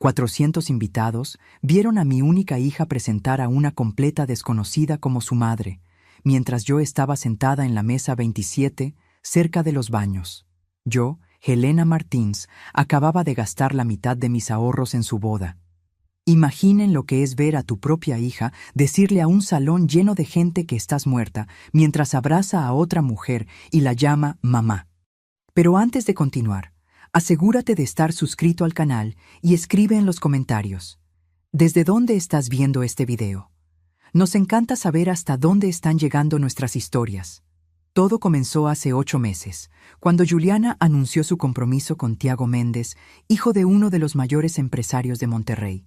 400 invitados vieron a mi única hija presentar a una completa desconocida como su madre, mientras yo estaba sentada en la mesa 27, cerca de los baños. Yo, Helena Martins, acababa de gastar la mitad de mis ahorros en su boda. Imaginen lo que es ver a tu propia hija decirle a un salón lleno de gente que estás muerta, mientras abraza a otra mujer y la llama mamá. Pero antes de continuar, asegúrate de estar suscrito al canal y escribe en los comentarios: ¿desde dónde estás viendo este video? Nos encanta saber hasta dónde están llegando nuestras historias. Todo comenzó hace 8 meses, cuando Juliana anunció su compromiso con Tiago Méndez, hijo de uno de los mayores empresarios de Monterrey.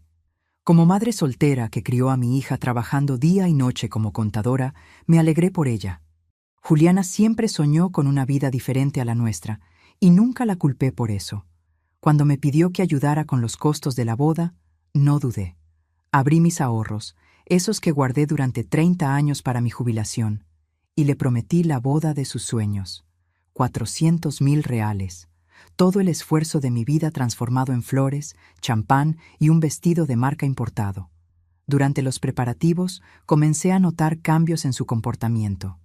Como madre soltera que crió a mi hija trabajando día y noche como contadora, me alegré por ella. Juliana siempre soñó con una vida diferente a la nuestra, y nunca la culpé por eso. Cuando me pidió que ayudara con los costos de la boda, no dudé. Abrí mis ahorros, esos que guardé durante 30 años para mi jubilación, y le prometí la boda de sus sueños. 400,000 reales. Todo el esfuerzo de mi vida transformado en flores, champán y un vestido de marca importado. Durante los preparativos, comencé a notar cambios en su comportamiento.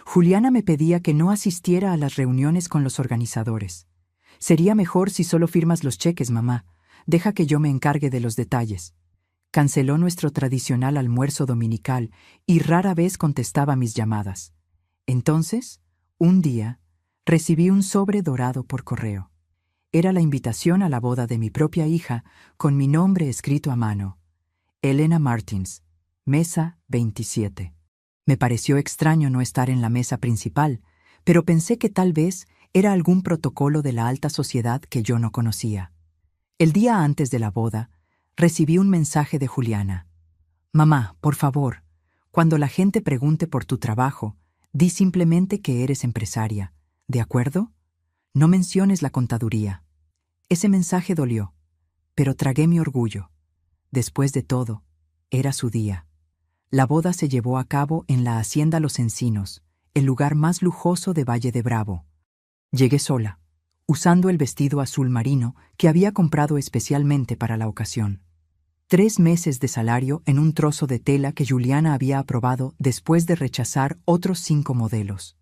Juliana me pedía que no asistiera a las reuniones con los organizadores. «Sería mejor si solo firmas los cheques, mamá. Deja que yo me encargue de los detalles». Canceló nuestro tradicional almuerzo dominical y rara vez contestaba mis llamadas. Entonces, un día, recibí un sobre dorado por correo. Era la invitación a la boda de mi propia hija con mi nombre escrito a mano. Helena Martins, mesa 27. Me pareció extraño no estar en la mesa principal, pero pensé que tal vez era algún protocolo de la alta sociedad que yo no conocía. El día antes de la boda, recibí un mensaje de Juliana. «Mamá, por favor, cuando la gente pregunte por tu trabajo, di simplemente que eres empresaria, ¿de acuerdo? No menciones la contaduría». Ese mensaje dolió, pero tragué mi orgullo. Después de todo, era su día. La boda se llevó a cabo en la Hacienda Los Encinos, el lugar más lujoso de Valle de Bravo. Llegué sola, usando el vestido azul marino que había comprado especialmente para la ocasión. 3 meses de salario en un trozo de tela que Juliana había aprobado después de rechazar otros 5 modelos.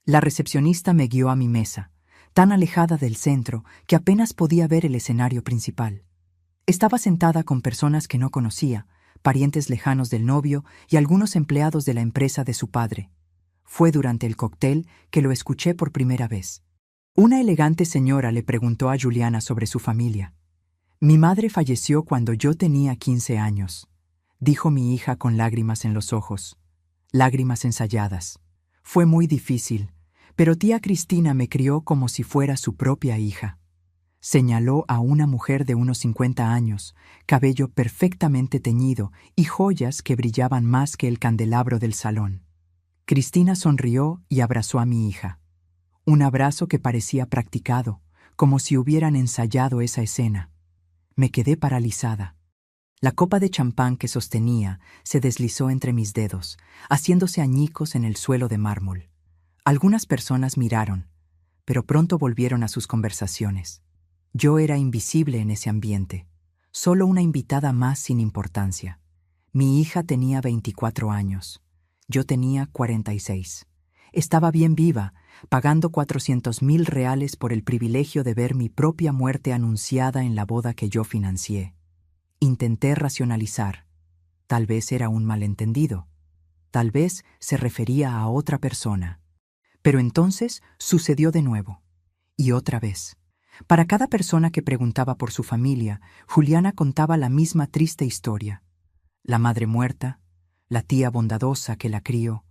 La recepcionista me guió a mi mesa, tan alejada del centro que apenas podía ver el escenario principal. Estaba sentada con personas que no conocía, parientes lejanos del novio y algunos empleados de la empresa de su padre. Fue durante el cóctel que lo escuché por primera vez. Una elegante señora le preguntó a Juliana sobre su familia. «Mi madre falleció cuando yo tenía 15 años», dijo mi hija con lágrimas en los ojos. Lágrimas ensayadas. «Fue muy difícil, pero tía Cristina me crió como si fuera su propia hija». Señaló a una mujer de unos 50 años, cabello perfectamente teñido y joyas que brillaban más que el candelabro del salón. Cristina sonrió y abrazó a mi hija. Un abrazo que parecía practicado, como si hubieran ensayado esa escena. Me quedé paralizada. La copa de champán que sostenía se deslizó entre mis dedos, haciéndose añicos en el suelo de mármol. Algunas personas miraron, pero pronto volvieron a sus conversaciones. Yo era invisible en ese ambiente, solo una invitada más sin importancia. Mi hija tenía 24 años. Yo tenía 46. Estaba bien viva, pagando 400,000 reales por el privilegio de ver mi propia muerte anunciada en la boda que yo financié. Intenté racionalizar. Tal vez era un malentendido. Tal vez se refería a otra persona. Pero entonces sucedió de nuevo. Y otra vez. Para cada persona que preguntaba por su familia, Juliana contaba la misma triste historia. La madre muerta, la tía bondadosa que la crió,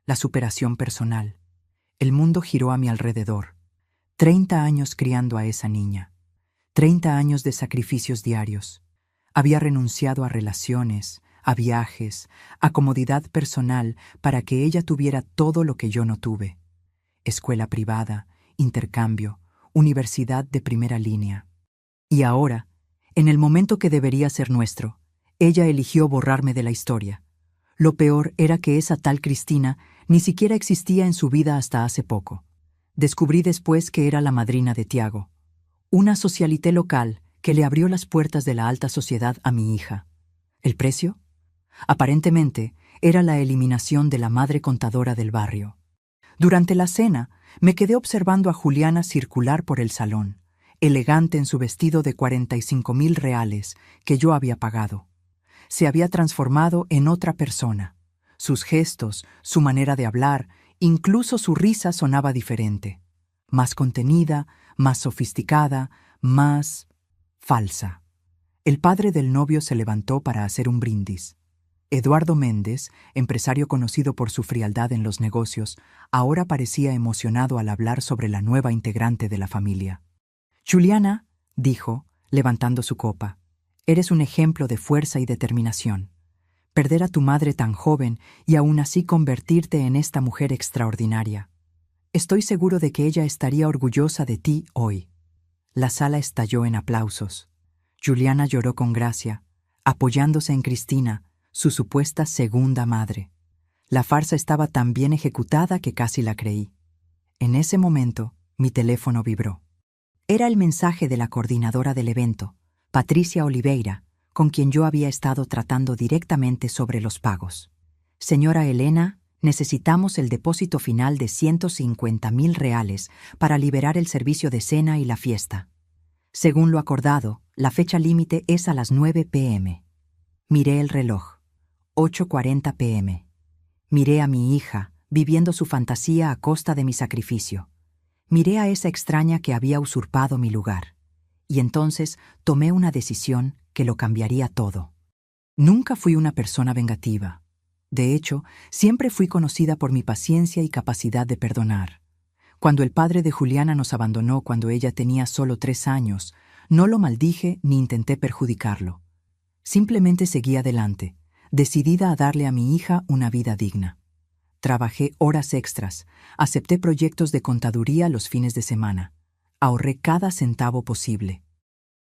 la superación personal. El mundo giró a mi alrededor. 30 años criando a esa niña. 30 años de sacrificios diarios. Había renunciado a relaciones, a viajes, a comodidad personal para que ella tuviera todo lo que yo no tuve. Escuela privada, intercambio, universidad de primera línea. Y ahora, en el momento que debería ser nuestro, ella eligió borrarme de la historia. Lo peor era que esa tal Cristina ni siquiera existía en su vida hasta hace poco. Descubrí después que era la madrina de Tiago, una socialité local que le abrió las puertas de la alta sociedad a mi hija. ¿El precio? Aparentemente, era la eliminación de la madre contadora del barrio. Durante la cena, me quedé observando a Juliana circular por el salón, elegante en su vestido de 45,000 reales que yo había pagado. Se había transformado en otra persona. Sus gestos, su manera de hablar, incluso su risa sonaba diferente. Más contenida, más sofisticada, más falsa. El padre del novio se levantó para hacer un brindis. Eduardo Méndez, empresario conocido por su frialdad en los negocios, ahora parecía emocionado al hablar sobre la nueva integrante de la familia. «Juliana», dijo, levantando su copa, «eres un ejemplo de fuerza y determinación. Perder a tu madre tan joven y aún así convertirte en esta mujer extraordinaria. Estoy seguro de que ella estaría orgullosa de ti hoy». La sala estalló en aplausos. Juliana lloró con gracia, apoyándose en Cristina, su supuesta segunda madre. La farsa estaba tan bien ejecutada que casi la creí. En ese momento, mi teléfono vibró. Era el mensaje de la coordinadora del evento, Patricia Oliveira, con quien yo había estado tratando directamente sobre los pagos. «Señora Elena, necesitamos el depósito final de 150,000 reales para liberar el servicio de cena y la fiesta. Según lo acordado, la fecha límite es a las 9 p.m. Miré el reloj. 8:40 p.m. Miré a mi hija, viviendo su fantasía a costa de mi sacrificio. Miré a esa extraña que había usurpado mi lugar. Y entonces tomé una decisión que lo cambiaría todo. Nunca fui una persona vengativa. De hecho, siempre fui conocida por mi paciencia y capacidad de perdonar. Cuando el padre de Juliana nos abandonó cuando ella tenía solo 3 años, no lo maldije ni intenté perjudicarlo. Simplemente seguí adelante, decidida a darle a mi hija una vida digna. Trabajé horas extras, acepté proyectos de contaduría los fines de semana. Ahorré cada centavo posible.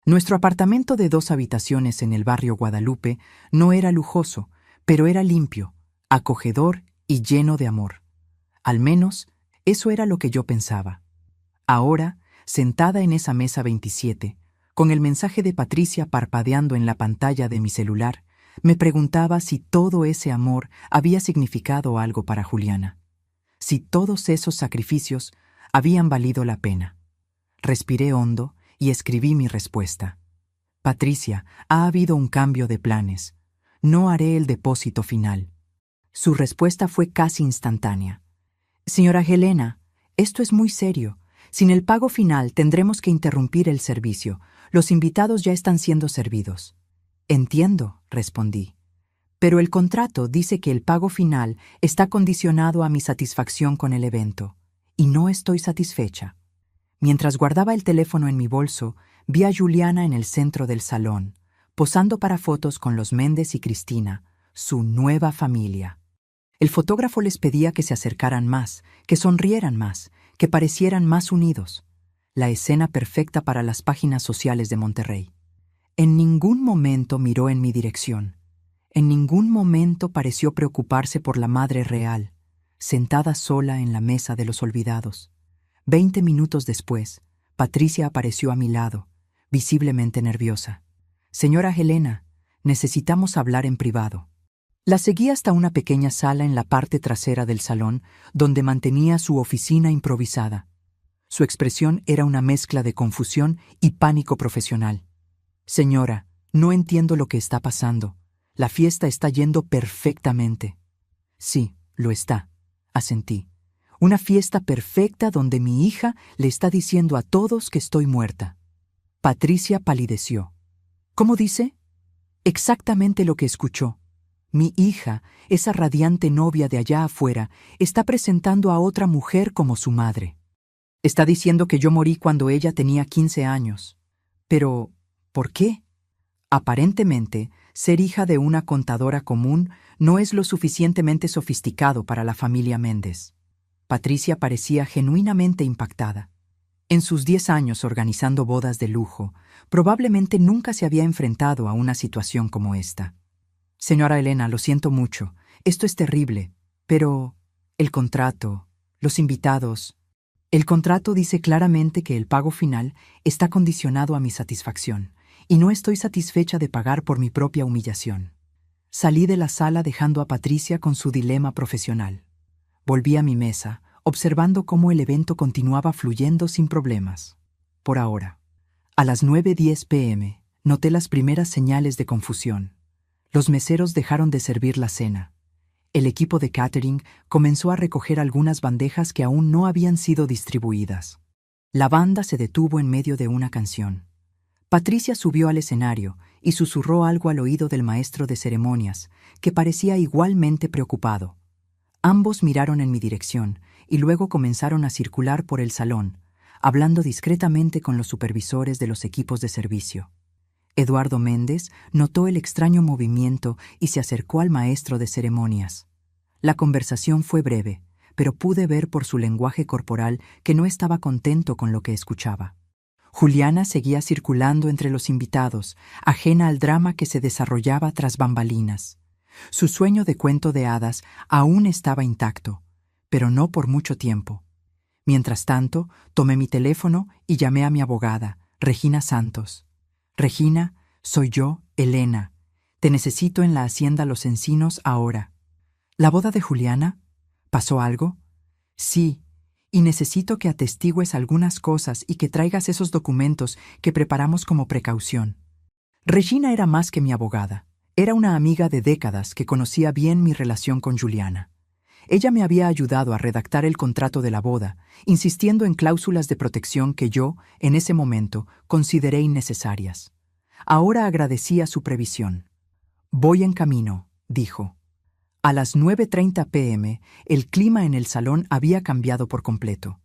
Nuestro apartamento de 2 habitaciones en el barrio Guadalupe no era lujoso, pero era limpio, acogedor y lleno de amor. Al menos, eso era lo que yo pensaba. Ahora, sentada en esa mesa 27, con el mensaje de Patricia parpadeando en la pantalla de mi celular, me preguntaba si todo ese amor había significado algo para Juliana. Si todos esos sacrificios habían valido la pena. Respiré hondo y escribí mi respuesta. «Patricia, ha habido un cambio de planes. No haré el depósito final». Su respuesta fue casi instantánea. «Señora Helena, esto es muy serio. Sin el pago final tendremos que interrumpir el servicio. Los invitados ya están siendo servidos». «Entiendo», respondí. «Pero el contrato dice que el pago final está condicionado a mi satisfacción con el evento, y no estoy satisfecha». Mientras guardaba el teléfono en mi bolso, vi a Juliana en el centro del salón, posando para fotos con los Méndez y Cristina, su nueva familia. El fotógrafo les pedía que se acercaran más, que sonrieran más, que parecieran más unidos. La escena perfecta para las páginas sociales de Monterrey. En ningún momento miró en mi dirección. En ningún momento pareció preocuparse por la madre real, sentada sola en la mesa de los olvidados. 20 minutos después, Patricia apareció a mi lado, visiblemente nerviosa. «Señora Helena, necesitamos hablar en privado». La seguí hasta una pequeña sala en la parte trasera del salón, donde mantenía su oficina improvisada. Su expresión era una mezcla de confusión y pánico profesional. «Señora, no entiendo lo que está pasando. La fiesta está yendo perfectamente». «Sí, lo está», asentí. «Una fiesta perfecta donde mi hija le está diciendo a todos que estoy muerta». Patricia palideció. «¿Cómo dice?» «Exactamente lo que escuchó. Mi hija, esa radiante novia de allá afuera, está presentando a otra mujer como su madre. Está diciendo que yo morí cuando ella tenía 15 años. Pero, ¿por qué? Aparentemente, ser hija de una contadora común no es lo suficientemente sofisticado para la familia Méndez». Patricia parecía genuinamente impactada. En sus 10 años organizando bodas de lujo, probablemente nunca se había enfrentado a una situación como esta. «Señora Elena, lo siento mucho. Esto es terrible. Pero el contrato, los invitados...» «El contrato dice claramente que el pago final está condicionado a mi satisfacción, y no estoy satisfecha de pagar por mi propia humillación. Salí de la sala dejando a Patricia con su dilema profesional. Volví a mi mesa, observando cómo el evento continuaba fluyendo sin problemas. Por ahora. A las 9:10 p.m., noté las primeras señales de confusión. Los meseros dejaron de servir la cena. El equipo de catering comenzó a recoger algunas bandejas que aún no habían sido distribuidas. La banda se detuvo en medio de una canción. Patricia subió al escenario y susurró algo al oído del maestro de ceremonias, que parecía igualmente preocupado. Ambos miraron en mi dirección y luego comenzaron a circular por el salón, hablando discretamente con los supervisores de los equipos de servicio. Eduardo Méndez notó el extraño movimiento y se acercó al maestro de ceremonias. La conversación fue breve, pero pude ver por su lenguaje corporal que no estaba contento con lo que escuchaba. Juliana seguía circulando entre los invitados, ajena al drama que se desarrollaba tras bambalinas. Su sueño de cuento de hadas aún estaba intacto, pero no por mucho tiempo. Mientras tanto, tomé mi teléfono y llamé a mi abogada, Regina Santos. Regina, soy yo, Elena. Te necesito en la Hacienda Los Encinos ahora. ¿La boda de Juliana? ¿Pasó algo? Sí, y necesito que atestigues algunas cosas y que traigas esos documentos que preparamos como precaución. Regina era más que mi abogada. Era una amiga de décadas que conocía bien mi relación con Juliana. Ella me había ayudado a redactar el contrato de la boda, insistiendo en cláusulas de protección que yo, en ese momento, consideré innecesarias. Ahora agradecía su previsión. «Voy en camino», dijo. A las 9:30 p.m., el clima en el salón había cambiado por completo.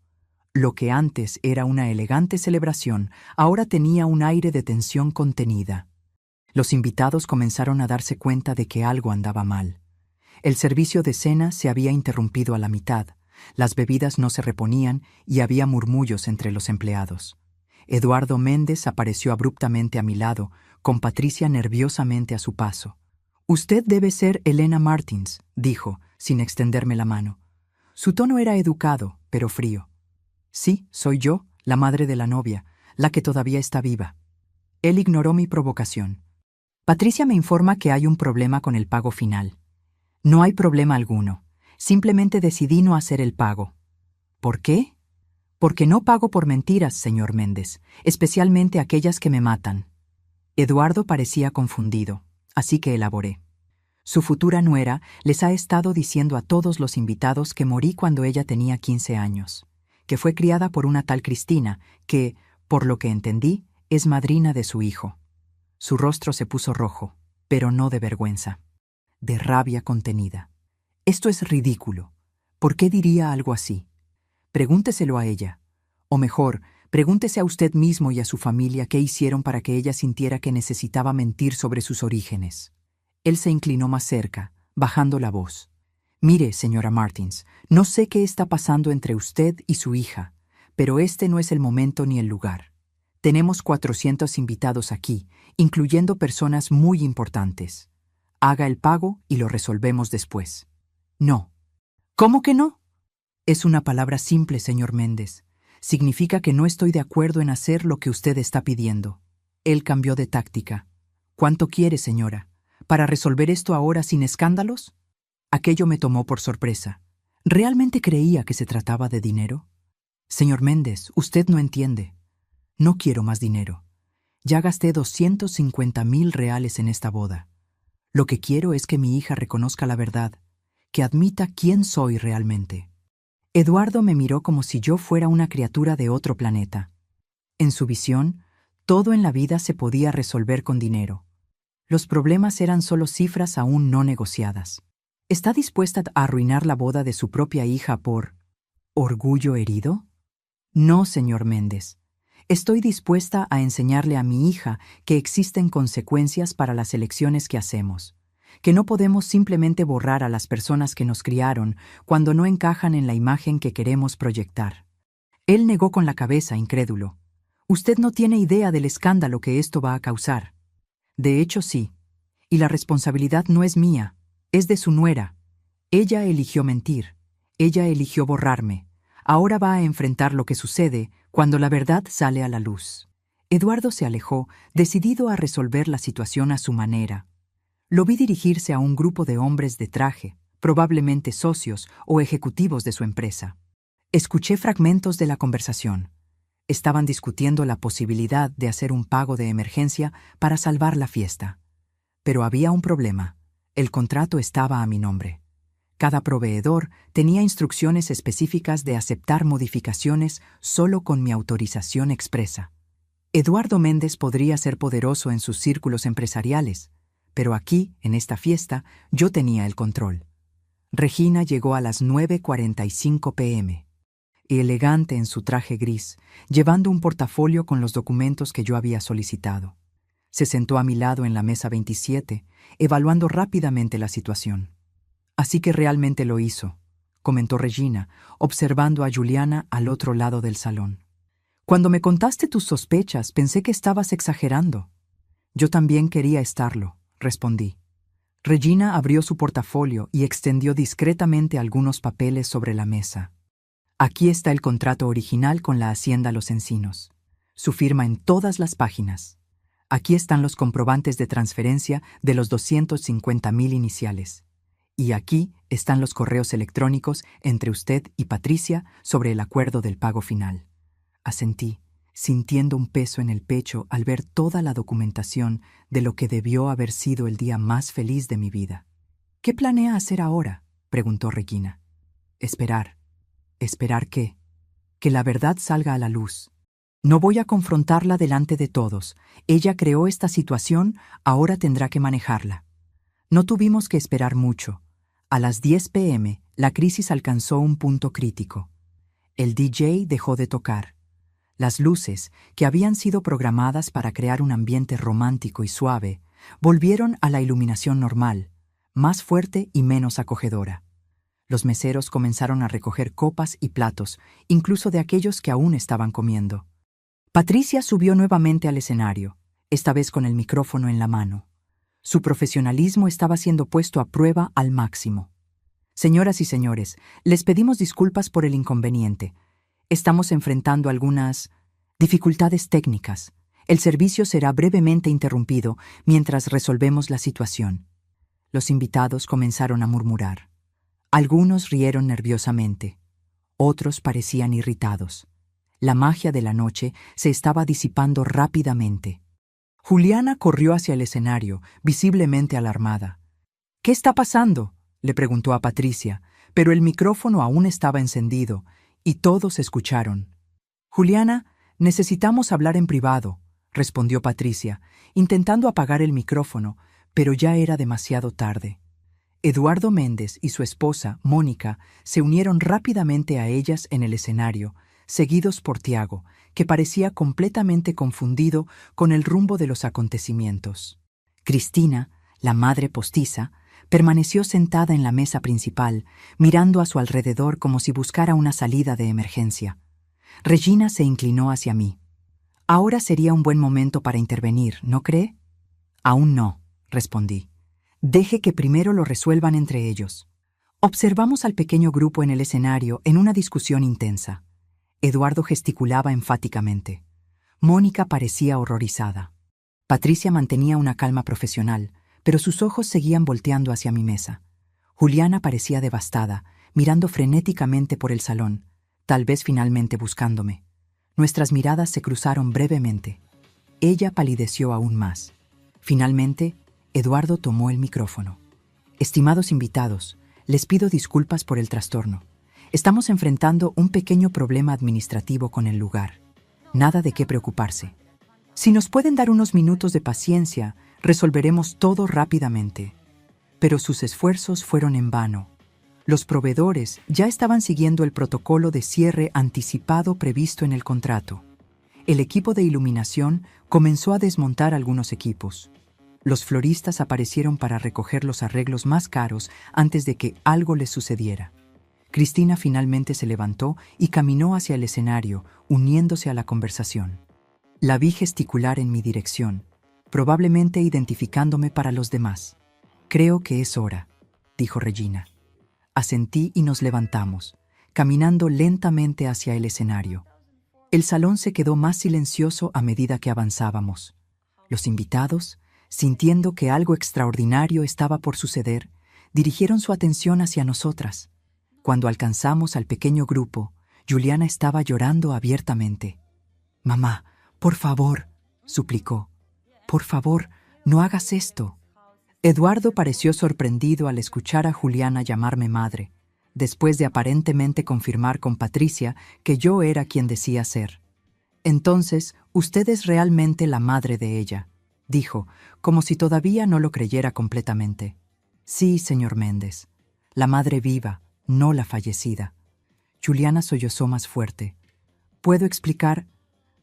Lo que antes era una elegante celebración, ahora tenía un aire de tensión contenida. Los invitados comenzaron a darse cuenta de que algo andaba mal. El servicio de cena se había interrumpido a la mitad, las bebidas no se reponían y había murmullos entre los empleados. Eduardo Méndez apareció abruptamente a mi lado, con Patricia nerviosamente a su paso. «Usted debe ser Elena Martins», dijo, sin extenderme la mano. Su tono era educado, pero frío. «Sí, soy yo, la madre de la novia, la que todavía está viva». Él ignoró mi provocación. «Patricia me informa que hay un problema con el pago final». «No hay problema alguno. Simplemente decidí no hacer el pago». «¿Por qué?» «Porque no pago por mentiras, señor Méndez, especialmente aquellas que me matan». Eduardo parecía confundido, así que elaboré. Su futura nuera les ha estado diciendo a todos los invitados que morí cuando ella tenía 15 años, que fue criada por una tal Cristina, que, por lo que entendí, es madrina de su hijo. Su rostro se puso rojo, pero no de vergüenza, de rabia contenida. «Esto es ridículo. ¿Por qué diría algo así? Pregúnteselo a ella. O mejor, pregúntese a usted mismo y a su familia qué hicieron para que ella sintiera que necesitaba mentir sobre sus orígenes». Él se inclinó más cerca, bajando la voz. «Mire, señora Martins, no sé qué está pasando entre usted y su hija, pero este no es el momento ni el lugar. Tenemos 400 invitados aquí, incluyendo personas muy importantes. Haga el pago y lo resolvemos después». «No». «¿Cómo que no?» «Es una palabra simple, señor Méndez. Significa que no estoy de acuerdo en hacer lo que usted está pidiendo». Él cambió de táctica. «¿Cuánto quiere, señora? ¿Para resolver esto ahora sin escándalos?» Aquello me tomó por sorpresa. ¿Realmente creía que se trataba de dinero? «Señor Méndez, usted no entiende. No quiero más dinero. Ya gasté 250,000 reales en esta boda. Lo que quiero es que mi hija reconozca la verdad, que admita quién soy realmente». Eduardo me miró como si yo fuera una criatura de otro planeta. En su visión, todo en la vida se podía resolver con dinero. Los problemas eran solo cifras aún no negociadas. ¿Está dispuesta a arruinar la boda de su propia hija por orgullo herido? No, señor Méndez. Estoy dispuesta a enseñarle a mi hija que existen consecuencias para las elecciones que hacemos, que no podemos simplemente borrar a las personas que nos criaron cuando no encajan en la imagen que queremos proyectar. Él negó con la cabeza, incrédulo. «Usted no tiene idea del escándalo que esto va a causar». «De hecho, sí. Y la responsabilidad no es mía, es de su nuera. Ella eligió mentir. Ella eligió borrarme. Ahora va a enfrentar lo que sucede cuando la verdad sale a la luz». Eduardo se alejó, decidido a resolver la situación a su manera. Lo vi dirigirse a un grupo de hombres de traje, probablemente socios o ejecutivos de su empresa. Escuché fragmentos de la conversación. Estaban discutiendo la posibilidad de hacer un pago de emergencia para salvar la fiesta. Pero había un problema. El contrato estaba a mi nombre. Cada proveedor tenía instrucciones específicas de aceptar modificaciones solo con mi autorización expresa. Eduardo Méndez podría ser poderoso en sus círculos empresariales, pero aquí, en esta fiesta, yo tenía el control. Regina llegó a las 9:45 p.m. elegante en su traje gris, llevando un portafolio con los documentos que yo había solicitado. Se sentó a mi lado en la mesa 27, evaluando rápidamente la situación. «Así que realmente lo hizo», comentó Regina, observando a Juliana al otro lado del salón. «Cuando me contaste tus sospechas, pensé que estabas exagerando». «Yo también quería estarlo», respondí. Regina abrió su portafolio y extendió discretamente algunos papeles sobre la mesa. «Aquí está el contrato original con la Hacienda Los Encinos. Su firma en todas las páginas. Aquí están los comprobantes de transferencia de los 250,000 iniciales. Y aquí están los correos electrónicos entre usted y Patricia sobre el acuerdo del pago final». Asentí, sintiendo un peso en el pecho al ver toda la documentación de lo que debió haber sido el día más feliz de mi vida. «¿Qué planea hacer ahora?», preguntó Regina. «Esperar». «¿Esperar qué?». «Que la verdad salga a la luz. No voy a confrontarla delante de todos. Ella creó esta situación, ahora tendrá que manejarla». No tuvimos que esperar mucho. A las 10 p.m., la crisis alcanzó un punto crítico. El DJ dejó de tocar. Las luces, que habían sido programadas para crear un ambiente romántico y suave, volvieron a la iluminación normal, más fuerte y menos acogedora. Los meseros comenzaron a recoger copas y platos, incluso de aquellos que aún estaban comiendo. Patricia subió nuevamente al escenario, esta vez con el micrófono en la mano. Su profesionalismo estaba siendo puesto a prueba al máximo. «Señoras y señores, les pedimos disculpas por el inconveniente. Estamos enfrentando algunas dificultades técnicas. El servicio será brevemente interrumpido mientras resolvemos la situación». Los invitados comenzaron a murmurar. Algunos rieron nerviosamente. Otros parecían irritados. La magia de la noche se estaba disipando rápidamente. Juliana corrió hacia el escenario, visiblemente alarmada. «¿Qué está pasando?», le preguntó a Patricia, pero el micrófono aún estaba encendido, y todos escucharon. «Juliana, necesitamos hablar en privado», respondió Patricia, intentando apagar el micrófono, pero ya era demasiado tarde. Eduardo Méndez y su esposa, Mónica, se unieron rápidamente a ellas en el escenario, seguidos por Tiago, que parecía completamente confundido con el rumbo de los acontecimientos. Cristina, la madre postiza, permaneció sentada en la mesa principal, mirando a su alrededor como si buscara una salida de emergencia. Regina se inclinó hacia mí. «Ahora sería un buen momento para intervenir, ¿no cree?». «Aún no», respondí. «Deje que primero lo resuelvan entre ellos». Observamos al pequeño grupo en el escenario en una discusión intensa. Eduardo gesticulaba enfáticamente. Mónica parecía horrorizada. Patricia mantenía una calma profesional, pero sus ojos seguían volteando hacia mi mesa. Juliana parecía devastada, mirando frenéticamente por el salón, tal vez finalmente buscándome. Nuestras miradas se cruzaron brevemente. Ella palideció aún más. Finalmente, Eduardo tomó el micrófono. «Estimados invitados, les pido disculpas por el trastorno. Estamos enfrentando un pequeño problema administrativo con el lugar. Nada de qué preocuparse. Si nos pueden dar unos minutos de paciencia, resolveremos todo rápidamente». Pero sus esfuerzos fueron en vano. Los proveedores ya estaban siguiendo el protocolo de cierre anticipado previsto en el contrato. El equipo de iluminación comenzó a desmontar algunos equipos. Los floristas aparecieron para recoger los arreglos más caros antes de que algo les sucediera. Cristina finalmente se levantó y caminó hacia el escenario, uniéndose a la conversación. La vi gesticular en mi dirección, probablemente identificándome para los demás. «Creo que es hora», dijo Regina. Asentí y nos levantamos, caminando lentamente hacia el escenario. El salón se quedó más silencioso a medida que avanzábamos. Los invitados, sintiendo que algo extraordinario estaba por suceder, dirigieron su atención hacia nosotras. Cuando alcanzamos al pequeño grupo, Juliana estaba llorando abiertamente. «Mamá, por favor», suplicó. «Por favor, no hagas esto». Eduardo pareció sorprendido al escuchar a Juliana llamarme madre, después de aparentemente confirmar con Patricia que yo era quien decía ser. «Entonces, usted es realmente la madre de ella», dijo, como si todavía no lo creyera completamente. «Sí, señor Méndez, la madre viva, no la fallecida». Juliana sollozó más fuerte. «¿Puedo explicar?»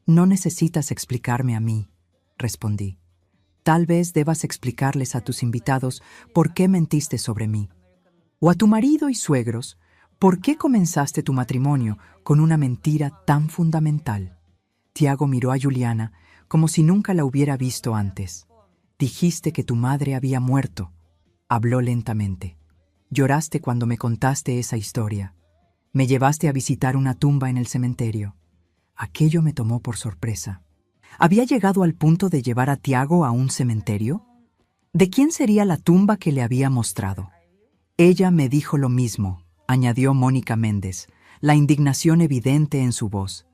«No necesitas explicarme a mí», respondí. «Tal vez debas explicarles a tus invitados por qué mentiste sobre mí. O a tu marido y suegros, ¿por qué comenzaste tu matrimonio con una mentira tan fundamental?» Tiago miró a Juliana como si nunca la hubiera visto antes. «Dijiste que tu madre había muerto», habló lentamente. «Lloraste cuando me contaste esa historia. Me llevaste a visitar una tumba en el cementerio. Aquello me tomó por sorpresa. ¿Había llegado al punto de llevar a Tiago a un cementerio? ¿De quién sería la tumba que le había mostrado?» «Ella me dijo lo mismo», añadió Mónica Méndez, la indignación evidente en su voz.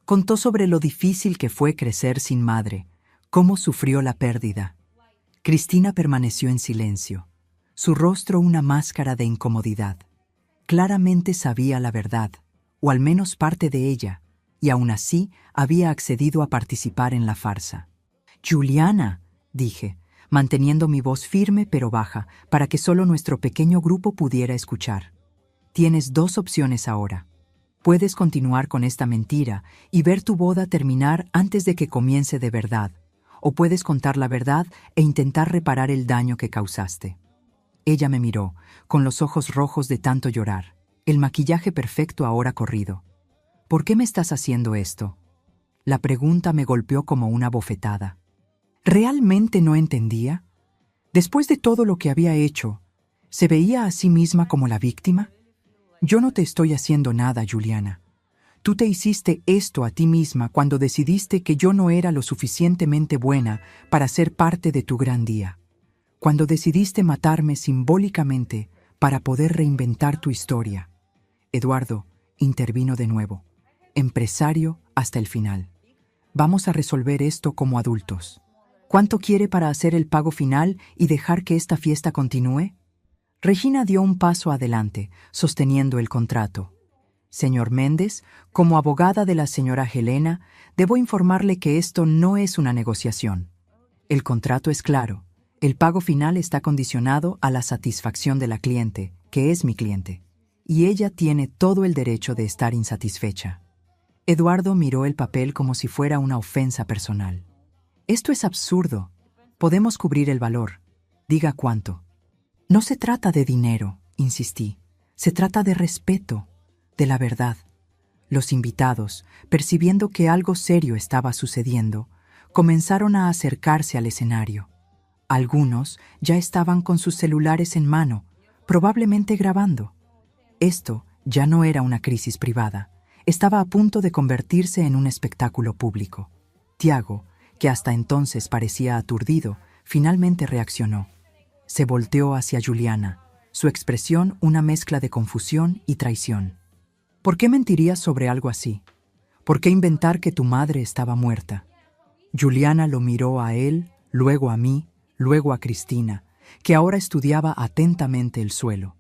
Contó sobre lo difícil que fue crecer sin madre, cómo sufrió la pérdida. Cristina permaneció en silencio, su rostro una máscara de incomodidad. Claramente sabía la verdad, o al menos parte de ella, y aún así había accedido a participar en la farsa. «Juliana», dije, manteniendo mi voz firme pero baja, para que solo nuestro pequeño grupo pudiera escuchar. «Tienes dos opciones ahora. Puedes continuar con esta mentira y ver tu boda terminar antes de que comience de verdad, o puedes contar la verdad e intentar reparar el daño que causaste». Ella me miró, con los ojos rojos de tanto llorar, el maquillaje perfecto ahora corrido. «¿Por qué me estás haciendo esto?». La pregunta me golpeó como una bofetada. ¿Realmente no entendía? Después de todo lo que había hecho, ¿se veía a sí misma como la víctima? «Yo no te estoy haciendo nada, Juliana. Tú te hiciste esto a ti misma cuando decidiste que yo no era lo suficientemente buena para ser parte de tu gran día. Cuando decidiste matarme simbólicamente para poder reinventar tu historia». Eduardo intervino de nuevo, empresario hasta el final. «Vamos a resolver esto como adultos. ¿Cuánto quiere para hacer el pago final y dejar que esta fiesta continúe?». Regina dio un paso adelante, sosteniendo el contrato. «Señor Méndez, como abogada de la señora Helena, debo informarle que esto no es una negociación. El contrato es claro. El pago final está condicionado a la satisfacción de la cliente, que es mi cliente, y ella tiene todo el derecho de estar insatisfecha». Eduardo miró el papel como si fuera una ofensa personal. «Esto es absurdo. Podemos cubrir el valor. Diga cuánto». «No se trata de dinero», insistí. «Se trata de respeto, de la verdad». Los invitados, percibiendo que algo serio estaba sucediendo, comenzaron a acercarse al escenario. Algunos ya estaban con sus celulares en mano, probablemente grabando. Esto ya no era una crisis privada. Estaba a punto de convertirse en un espectáculo público. Tiago, que hasta entonces parecía aturdido, finalmente reaccionó. Se volteó hacia Juliana, su expresión una mezcla de confusión y traición. «¿Por qué mentirías sobre algo así? ¿Por qué inventar que tu madre estaba muerta?». Juliana lo miró a él, luego a mí, luego a Cristina, que ahora estudiaba atentamente el suelo.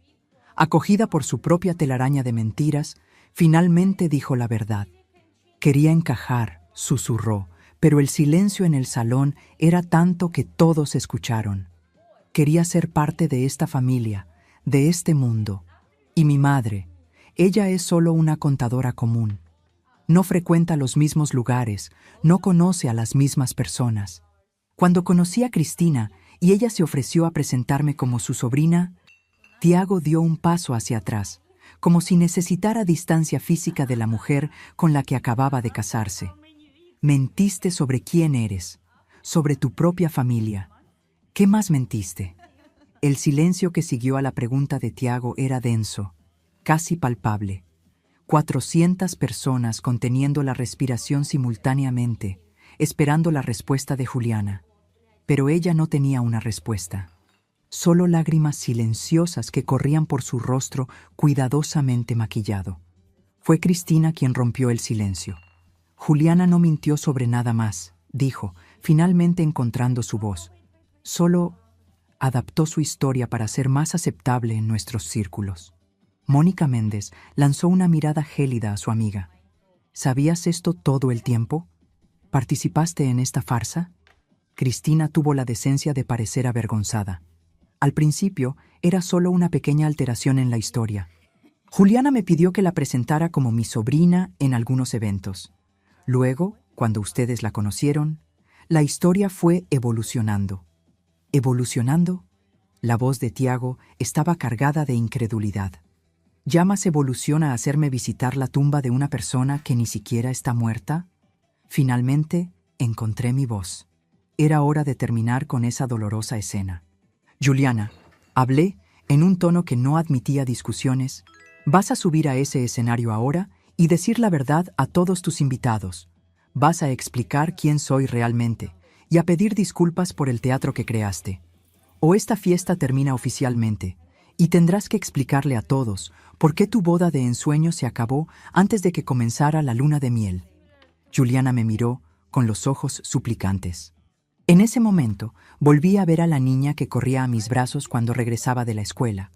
Acogida por su propia telaraña de mentiras, finalmente dijo la verdad. Quería encajar, susurró, pero el silencio en el salón era tanto que todos escucharon. Quería ser parte de esta familia, de este mundo. Y mi madre, ella es solo una contadora común. No frecuenta los mismos lugares, no conoce a las mismas personas. Cuando conocí a Cristina y ella se ofreció a presentarme como su sobrina, Tiago dio un paso hacia atrás, como si necesitara distancia física de la mujer con la que acababa de casarse. Mentiste sobre quién eres, sobre tu propia familia. ¿Qué más mentiste? El silencio que siguió a la pregunta de Tiago era denso, casi palpable. 400 personas conteniendo la respiración simultáneamente, esperando la respuesta de Juliana. Pero ella no tenía una respuesta. Solo lágrimas silenciosas que corrían por su rostro cuidadosamente maquillado. Fue Cristina quien rompió el silencio. Juliana no mintió sobre nada más, dijo, finalmente encontrando su voz. Solo adaptó su historia para ser más aceptable en nuestros círculos. Mónica Méndez lanzó una mirada gélida a su amiga. ¿Sabías esto todo el tiempo? ¿Participaste en esta farsa? Cristina tuvo la decencia de parecer avergonzada. Al principio, era solo una pequeña alteración en la historia. Juliana me pidió que la presentara como mi sobrina en algunos eventos. Luego, cuando ustedes la conocieron, la historia fue evolucionando. ¿Evolucionando? La voz de Tiago estaba cargada de incredulidad. ¿Llamas evolución a hacerme visitar la tumba de una persona que ni siquiera está muerta? Finalmente, encontré mi voz. Era hora de terminar con esa dolorosa escena. Juliana, hablé en un tono que no admitía discusiones. Vas a subir a ese escenario ahora y decir la verdad a todos tus invitados. Vas a explicar quién soy realmente y a pedir disculpas por el teatro que creaste. O esta fiesta termina oficialmente y tendrás que explicarle a todos por qué tu boda de ensueño se acabó antes de que comenzara la luna de miel. Juliana me miró con los ojos suplicantes. En ese momento, volví a ver a la niña que corría a mis brazos cuando regresaba de la escuela,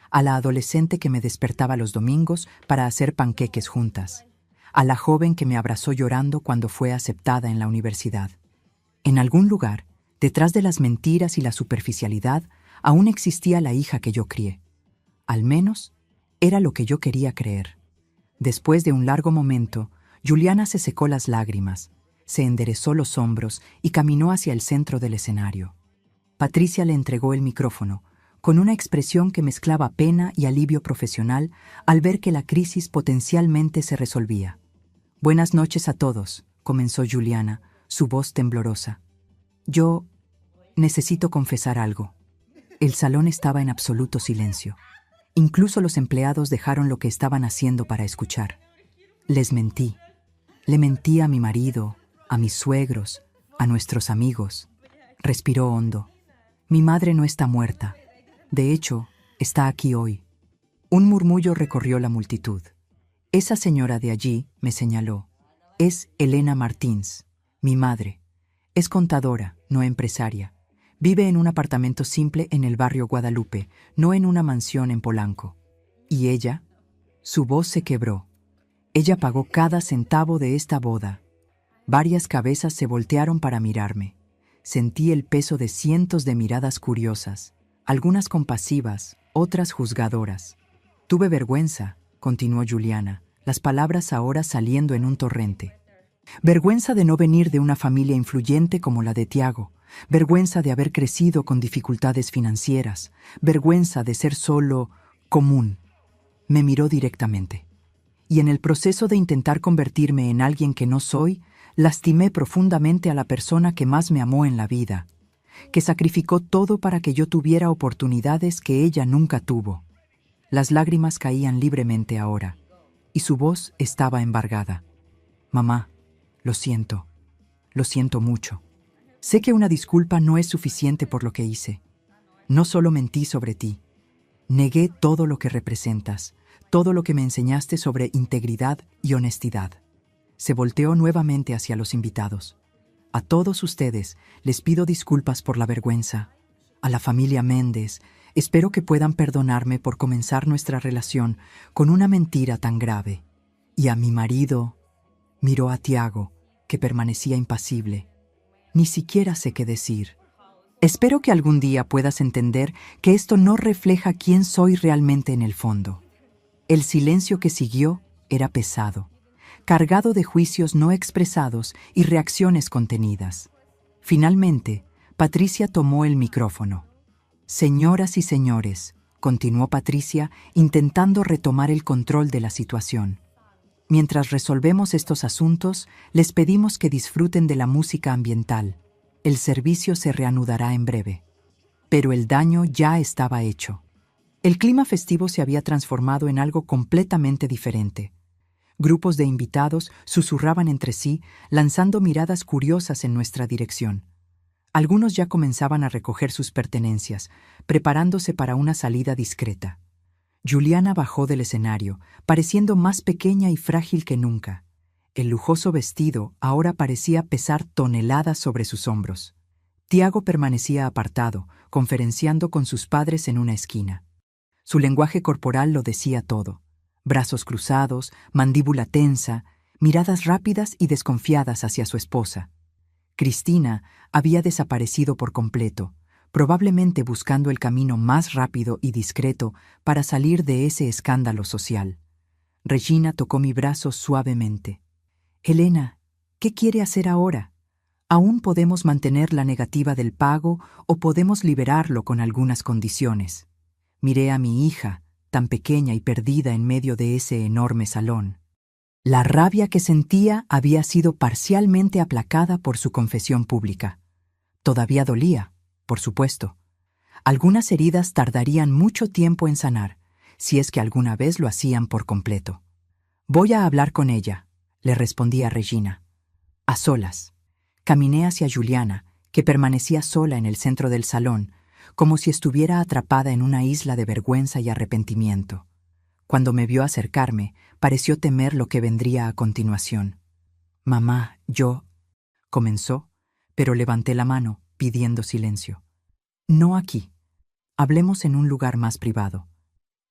a la adolescente que me despertaba los domingos para hacer panqueques juntas, a la joven que me abrazó llorando cuando fue aceptada en la universidad. En algún lugar, detrás de las mentiras y la superficialidad, aún existía la hija que yo crié. Al menos, era lo que yo quería creer. Después de un largo momento, Juliana se secó las lágrimas, se enderezó los hombros y caminó hacia el centro del escenario. Patricia le entregó el micrófono, con una expresión que mezclaba pena y alivio profesional al ver que la crisis potencialmente se resolvía. «Buenas noches a todos», comenzó Juliana, su voz temblorosa. «Yo necesito confesar algo». El salón estaba en absoluto silencio. Incluso los empleados dejaron lo que estaban haciendo para escuchar. Les mentí. Le mentí a mi marido, a mis suegros, a nuestros amigos. Respiró hondo. Mi madre no está muerta. De hecho, está aquí hoy. Un murmullo recorrió la multitud. Esa señora de allí, me señaló, es Elena Martins, mi madre. Es contadora, no empresaria. Vive en un apartamento simple en el barrio Guadalupe, no en una mansión en Polanco. ¿Y ella? Su voz se quebró. Ella pagó cada centavo de esta boda. Varias cabezas se voltearon para mirarme. Sentí el peso de cientos de miradas curiosas, algunas compasivas, otras juzgadoras. Tuve vergüenza, continuó Juliana, las palabras ahora saliendo en un torrente. Vergüenza de no venir de una familia influyente como la de Tiago, vergüenza de haber crecido con dificultades financieras, vergüenza de ser solo común. Me miró directamente. Y en el proceso de intentar convertirme en alguien que no soy, lastimé profundamente a la persona que más me amó en la vida, que sacrificó todo para que yo tuviera oportunidades que ella nunca tuvo. Las lágrimas caían libremente ahora, y su voz estaba embargada. Mamá, lo siento mucho. Sé que una disculpa no es suficiente por lo que hice. No solo mentí sobre ti, negué todo lo que representas, todo lo que me enseñaste sobre integridad y honestidad. Se volteó nuevamente hacia los invitados. A todos ustedes les pido disculpas por la vergüenza. A la familia Méndez, espero que puedan perdonarme por comenzar nuestra relación con una mentira tan grave. Y a mi marido, miró a Tiago, que permanecía impasible. Ni siquiera sé qué decir. Espero que algún día puedas entender que esto no refleja quién soy realmente en el fondo. El silencio que siguió era pesado, cargado de juicios no expresados y reacciones contenidas. Finalmente, Patricia tomó el micrófono. Señoras y señores, continuó Patricia, intentando retomar el control de la situación. Mientras resolvemos estos asuntos, les pedimos que disfruten de la música ambiental. El servicio se reanudará en breve. Pero el daño ya estaba hecho. El clima festivo se había transformado en algo completamente diferente. Grupos de invitados susurraban entre sí, lanzando miradas curiosas en nuestra dirección. Algunos ya comenzaban a recoger sus pertenencias, preparándose para una salida discreta. Juliana bajó del escenario, pareciendo más pequeña y frágil que nunca. El lujoso vestido ahora parecía pesar toneladas sobre sus hombros. Tiago permanecía apartado, conferenciando con sus padres en una esquina. Su lenguaje corporal lo decía todo. Brazos cruzados, mandíbula tensa, miradas rápidas y desconfiadas hacia su esposa. Cristina había desaparecido por completo, probablemente buscando el camino más rápido y discreto para salir de ese escándalo social. Regina tocó mi brazo suavemente. «Helena, ¿qué quiere hacer ahora? Aún podemos mantener la negativa del pago o podemos liberarlo con algunas condiciones». Miré a mi hija, tan pequeña y perdida en medio de ese enorme salón. La rabia que sentía había sido parcialmente aplacada por su confesión pública. Todavía dolía, por supuesto. Algunas heridas tardarían mucho tiempo en sanar, si es que alguna vez lo hacían por completo. «Voy a hablar con ella», le respondí a Regina. A solas. Caminé hacia Juliana, que permanecía sola en el centro del salón, como si estuviera atrapada en una isla de vergüenza y arrepentimiento. Cuando me vio acercarme, pareció temer lo que vendría a continuación. «Mamá, yo…» comenzó, pero levanté la mano, pidiendo silencio. «No aquí. Hablemos en un lugar más privado».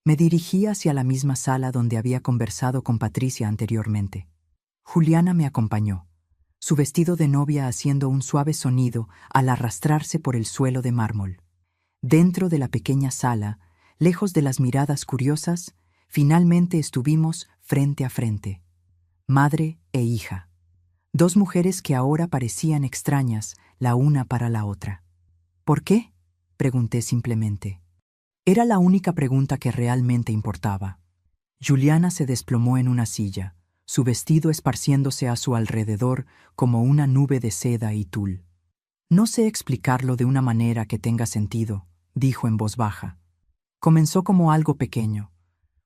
Me dirigí hacia la misma sala donde había conversado con Patricia anteriormente. Juliana me acompañó, su vestido de novia haciendo un suave sonido al arrastrarse por el suelo de mármol. Dentro de la pequeña sala, lejos de las miradas curiosas, finalmente estuvimos frente a frente, madre e hija. Dos mujeres que ahora parecían extrañas la una para la otra. «¿Por qué?», pregunté simplemente. Era la única pregunta que realmente importaba. Juliana se desplomó en una silla, su vestido esparciéndose a su alrededor como una nube de seda y tul. «No sé explicarlo de una manera que tenga sentido», dijo en voz baja. «Comenzó como algo pequeño.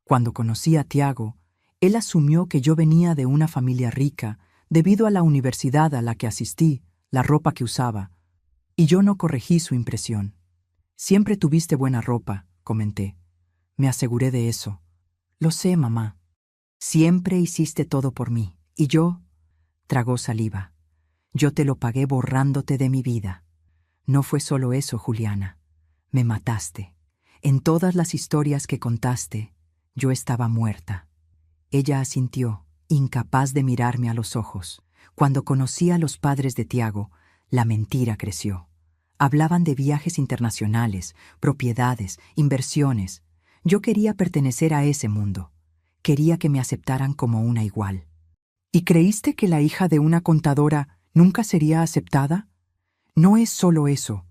Cuando conocí a Tiago, él asumió que yo venía de una familia rica debido a la universidad a la que asistí, la ropa que usaba, y yo no corregí su impresión. Siempre tuviste buena ropa», comenté. Me aseguré de eso. «Lo sé, mamá. Siempre hiciste todo por mí, y yo…» Tragó saliva. «Yo te lo pagué borrándote de mi vida. No fue solo eso, Juliana. Me mataste. En todas las historias que contaste, yo estaba muerta». Ella asintió, incapaz de mirarme a los ojos. Cuando conocí a los padres de Tiago, la mentira creció. Hablaban de viajes internacionales, propiedades, inversiones. Yo quería pertenecer a ese mundo. Quería que me aceptaran como una igual. «¿Y creíste que la hija de una contadora nunca sería aceptada? No es solo eso.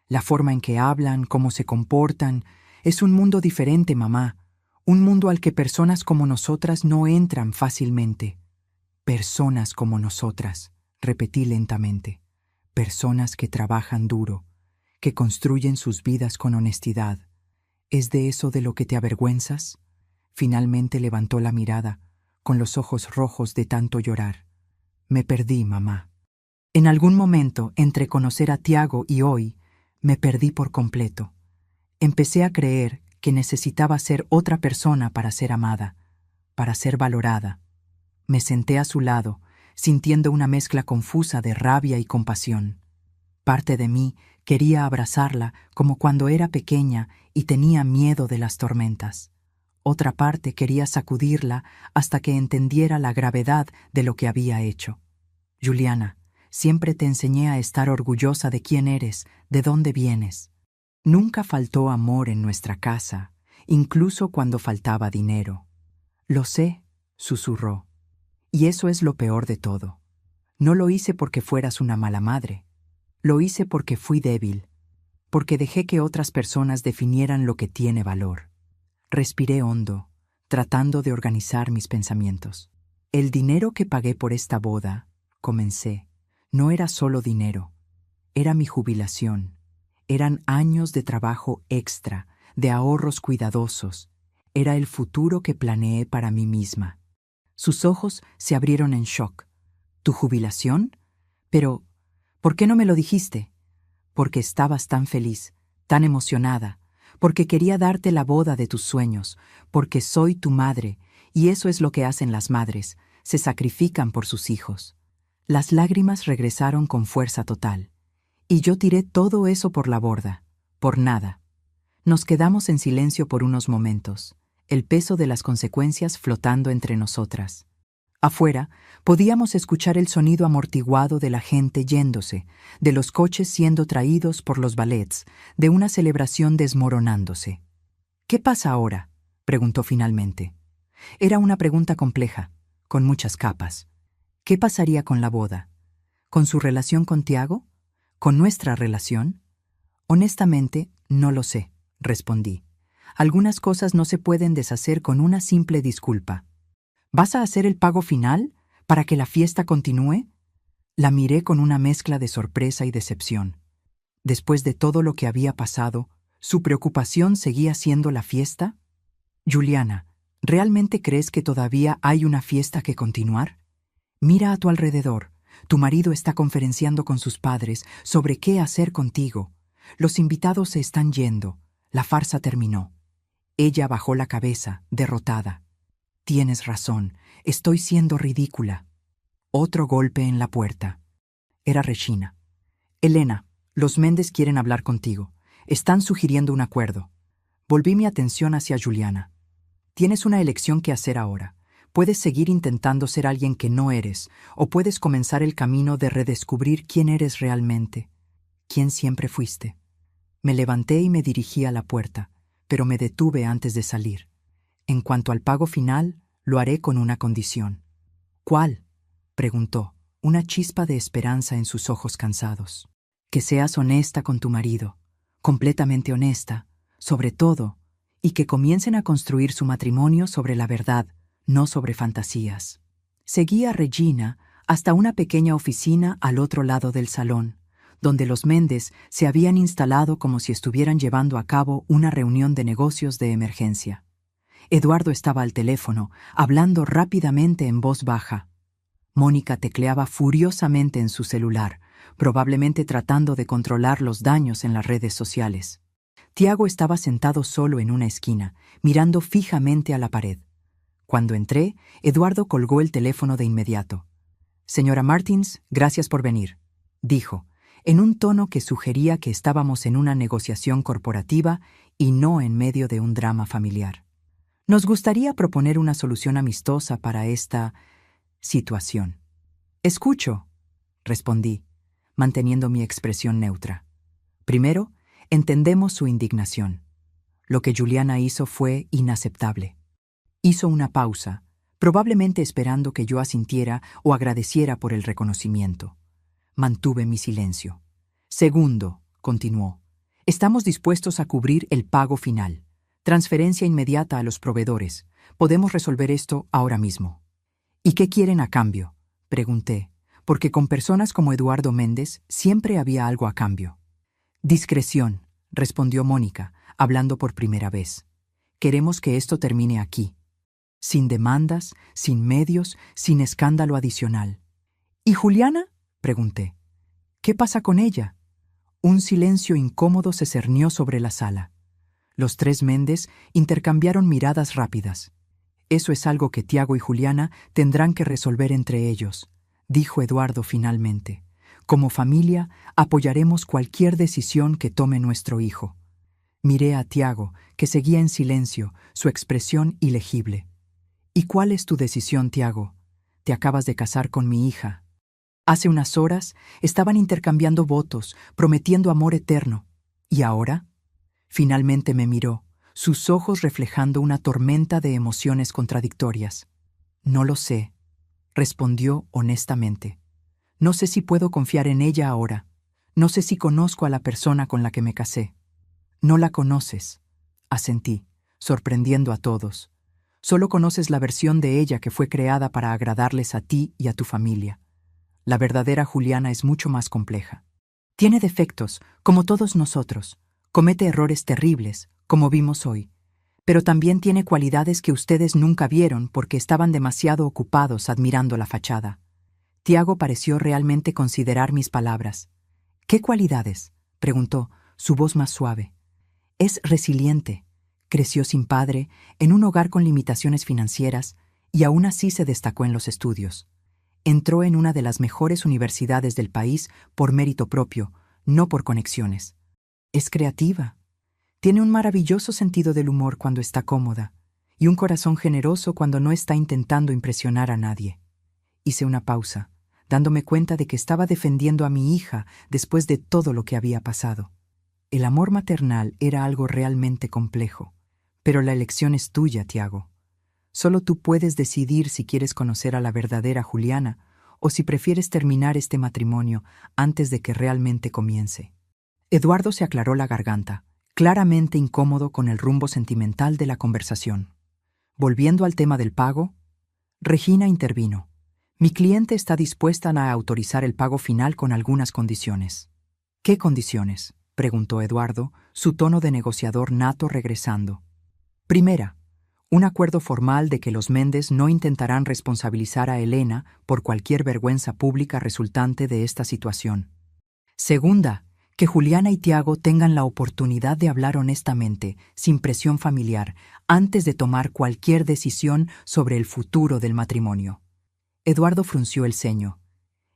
La forma en que hablan, cómo se comportan, es un mundo diferente, mamá. Un mundo al que personas como nosotras no entran fácilmente». «Personas como nosotras», repetí lentamente. «Personas que trabajan duro, que construyen sus vidas con honestidad. ¿Es de eso de lo que te avergüenzas?». Finalmente levantó la mirada, con los ojos rojos de tanto llorar. «Me perdí, mamá. En algún momento, entre conocer a Tiago y hoy, me perdí por completo. Empecé a creer que necesitaba ser otra persona para ser amada, para ser valorada». Me senté a su lado, sintiendo una mezcla confusa de rabia y compasión. Parte de mí quería abrazarla como cuando era pequeña y tenía miedo de las tormentas. Otra parte quería sacudirla hasta que entendiera la gravedad de lo que había hecho. «Juliana, siempre te enseñé a estar orgullosa de quién eres, de dónde vienes. Nunca faltó amor en nuestra casa, incluso cuando faltaba dinero». «Lo sé», susurró. «Y eso es lo peor de todo. No lo hice porque fueras una mala madre. Lo hice porque fui débil, porque dejé que otras personas definieran lo que tiene valor». Respiré hondo, tratando de organizar mis pensamientos. «El dinero que pagué por esta boda», comencé, «no era solo dinero. Era mi jubilación. Eran años de trabajo extra, de ahorros cuidadosos. Era el futuro que planeé para mí misma. Sus ojos se abrieron en shock. ¿Tu jubilación? Pero, ¿por qué no me lo dijiste? Porque estabas tan feliz, tan emocionada, porque quería darte la boda de tus sueños, porque soy tu madre, y eso es lo que hacen las madres, se sacrifican por sus hijos. Las lágrimas regresaron con fuerza total. Y yo tiré todo eso por la borda, por nada. Nos quedamos en silencio por unos momentos, el peso de las consecuencias flotando entre nosotras. Afuera, podíamos escuchar el sonido amortiguado de la gente yéndose, de los coches siendo traídos por los ballets, de una celebración desmoronándose. ¿Qué pasa ahora?, preguntó finalmente. Era una pregunta compleja, con muchas capas. ¿Qué pasaría con la boda? ¿Con su relación con Tiago? ¿Con nuestra relación? Honestamente, no lo sé, respondí. Algunas cosas no se pueden deshacer con una simple disculpa. ¿Vas a hacer el pago final para que la fiesta continúe? La miré con una mezcla de sorpresa y decepción. Después de todo lo que había pasado, ¿su preocupación seguía siendo la fiesta? Juliana, ¿realmente crees que todavía hay una fiesta que continuar? Mira a tu alrededor. Tu marido está conferenciando con sus padres sobre qué hacer contigo. Los invitados se están yendo. La farsa terminó. Ella bajó la cabeza, derrotada. Tienes razón, estoy siendo ridícula. Otro golpe en la puerta. Era Regina. Elena, los Méndez quieren hablar contigo. Están sugiriendo un acuerdo. Volví mi atención hacia Juliana. Tienes una elección que hacer ahora. Puedes seguir intentando ser alguien que no eres, o puedes comenzar el camino de redescubrir quién eres realmente, quién siempre fuiste. Me levanté y me dirigí a la puerta, pero me detuve antes de salir. En cuanto al pago final, lo haré con una condición. ¿Cuál?, preguntó, una chispa de esperanza en sus ojos cansados. Que seas honesta con tu marido, completamente honesta, sobre todo, y que comiencen a construir su matrimonio sobre la verdad, no sobre fantasías. Seguí a Regina hasta una pequeña oficina al otro lado del salón, donde los Méndez se habían instalado como si estuvieran llevando a cabo una reunión de negocios de emergencia. Eduardo estaba al teléfono, hablando rápidamente en voz baja. Mónica tecleaba furiosamente en su celular, probablemente tratando de controlar los daños en las redes sociales. Tiago estaba sentado solo en una esquina, mirando fijamente a la pared. Cuando entré, Eduardo colgó el teléfono de inmediato. «Señora Martins, gracias por venir», dijo, en un tono que sugería que estábamos en una negociación corporativa y no en medio de un drama familiar. «Nos gustaría proponer una solución amistosa para esta situación». «Escucho», respondí, manteniendo mi expresión neutra. Primero, entendemos su indignación. Lo que Juliana hizo fue inaceptable. Hizo una pausa, probablemente esperando que yo asintiera o agradeciera por el reconocimiento. Mantuve mi silencio. Segundo, continuó, estamos dispuestos a cubrir el pago final. Transferencia inmediata a los proveedores. Podemos resolver esto ahora mismo. ¿Y qué quieren a cambio?, pregunté, porque con personas como Eduardo Méndez siempre había algo a cambio. Discreción, respondió Mónica, hablando por primera vez. Queremos que esto termine aquí. Sin demandas, sin medios, sin escándalo adicional. ¿Y Juliana?, pregunté. ¿Qué pasa con ella? Un silencio incómodo se cernió sobre la sala. Los tres Méndez intercambiaron miradas rápidas. Eso es algo que Tiago y Juliana tendrán que resolver entre ellos, dijo Eduardo finalmente. Como familia, apoyaremos cualquier decisión que tome nuestro hijo. Miré a Tiago, que seguía en silencio, su expresión ilegible. ¿Y cuál es tu decisión, Tiago? Te acabas de casar con mi hija. Hace unas horas estaban intercambiando votos, prometiendo amor eterno. ¿Y ahora? Finalmente me miró, sus ojos reflejando una tormenta de emociones contradictorias. No lo sé, respondió honestamente. No sé si puedo confiar en ella ahora. No sé si conozco a la persona con la que me casé. No la conoces, asentí, sorprendiendo a todos. Solo conoces la versión de ella que fue creada para agradarles a ti y a tu familia. La verdadera Juliana es mucho más compleja. Tiene defectos, como todos nosotros. Comete errores terribles, como vimos hoy. Pero también tiene cualidades que ustedes nunca vieron porque estaban demasiado ocupados admirando la fachada. Tiago pareció realmente considerar mis palabras. ¿Qué cualidades?, preguntó, su voz más suave. Es resiliente. Creció sin padre, en un hogar con limitaciones financieras, y aún así se destacó en los estudios. Entró en una de las mejores universidades del país por mérito propio, no por conexiones. Es creativa. Tiene un maravilloso sentido del humor cuando está cómoda, y un corazón generoso cuando no está intentando impresionar a nadie. Hice una pausa, dándome cuenta de que estaba defendiendo a mi hija después de todo lo que había pasado. El amor maternal era algo realmente complejo, pero la elección es tuya, Tiago. Solo tú puedes decidir si quieres conocer a la verdadera Juliana o si prefieres terminar este matrimonio antes de que realmente comience. Eduardo se aclaró la garganta, claramente incómodo con el rumbo sentimental de la conversación. Volviendo al tema del pago, Regina intervino. Mi cliente está dispuesta a autorizar el pago final con algunas condiciones. ¿Qué condiciones?, preguntó Eduardo, su tono de negociador nato regresando. Primera, un acuerdo formal de que los Méndez no intentarán responsabilizar a Elena por cualquier vergüenza pública resultante de esta situación. Segunda, que Juliana y Tiago tengan la oportunidad de hablar honestamente, sin presión familiar, antes de tomar cualquier decisión sobre el futuro del matrimonio. Eduardo frunció el ceño.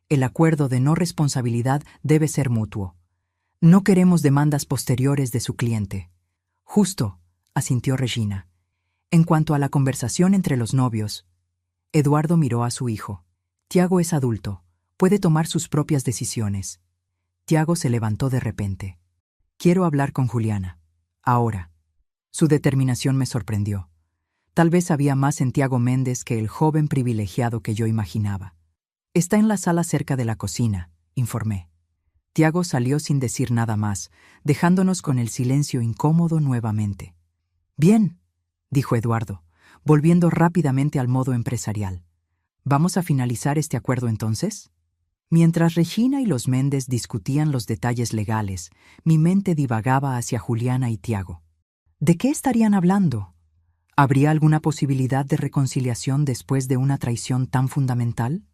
El acuerdo de no responsabilidad debe ser mutuo. No queremos demandas posteriores de su cliente. Justo, asintió Regina. En cuanto a la conversación entre los novios, Eduardo miró a su hijo. Tiago es adulto, puede tomar sus propias decisiones. Tiago se levantó de repente. Quiero hablar con Juliana. Ahora. Su determinación me sorprendió. Tal vez había más en Tiago Méndez que el joven privilegiado que yo imaginaba. Está en la sala cerca de la cocina, informé. Tiago salió sin decir nada más, dejándonos con el silencio incómodo nuevamente. Bien, dijo Eduardo, volviendo rápidamente al modo empresarial. ¿Vamos a finalizar este acuerdo entonces? Mientras Regina y los Méndez discutían los detalles legales, mi mente divagaba hacia Juliana y Tiago. ¿De qué estarían hablando? ¿Habría alguna posibilidad de reconciliación después de una traición tan fundamental?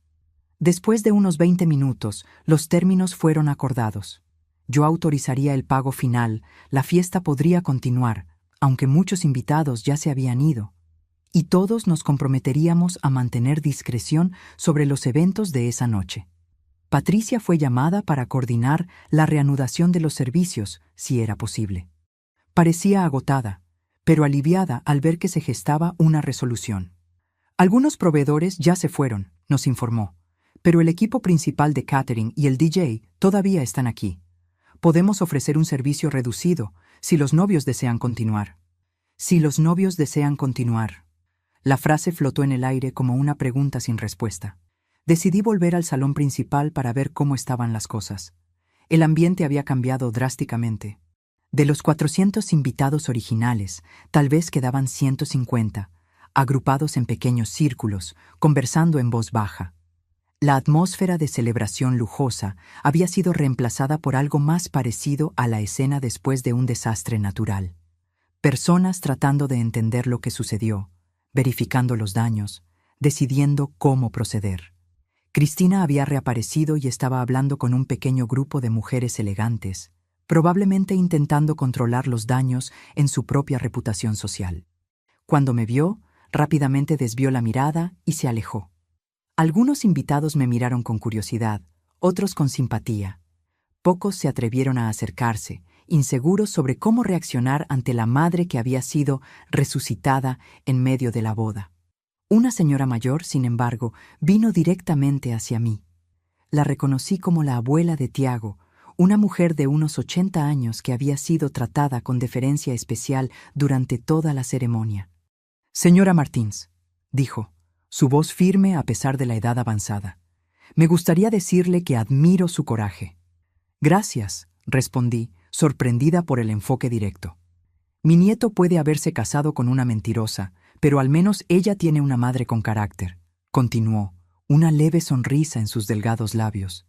Después de unos 20 minutos, los términos fueron acordados. Yo autorizaría el pago final, la fiesta podría continuar, aunque muchos invitados ya se habían ido, y todos nos comprometeríamos a mantener discreción sobre los eventos de esa noche. Patricia fue llamada para coordinar la reanudación de los servicios, si era posible. Parecía agotada, pero aliviada al ver que se gestaba una resolución. Algunos proveedores ya se fueron, nos informó, pero el equipo principal de catering y el DJ todavía están aquí. Podemos ofrecer un servicio reducido si los novios desean continuar. Si los novios desean continuar. La frase flotó en el aire como una pregunta sin respuesta. Decidí volver al salón principal para ver cómo estaban las cosas. El ambiente había cambiado drásticamente. De los 400 invitados originales, tal vez quedaban 150, agrupados en pequeños círculos, conversando en voz baja. La atmósfera de celebración lujosa había sido reemplazada por algo más parecido a la escena después de un desastre natural. Personas tratando de entender lo que sucedió, verificando los daños, decidiendo cómo proceder. Cristina había reaparecido y estaba hablando con un pequeño grupo de mujeres elegantes, probablemente intentando controlar los daños en su propia reputación social. Cuando me vio, rápidamente desvió la mirada y se alejó. Algunos invitados me miraron con curiosidad, otros con simpatía. Pocos se atrevieron a acercarse, inseguros sobre cómo reaccionar ante la madre que había sido resucitada en medio de la boda. Una señora mayor, sin embargo, vino directamente hacia mí. La reconocí como la abuela de Tiago, una mujer de unos 80 años que había sido tratada con deferencia especial durante toda la ceremonia. «Señora Martins», dijo, su voz firme a pesar de la edad avanzada. «Me gustaría decirle que admiro su coraje». «Gracias», respondí, sorprendida por el enfoque directo. «Mi nieto puede haberse casado con una mentirosa, pero al menos ella tiene una madre con carácter», continuó, una leve sonrisa en sus delgados labios.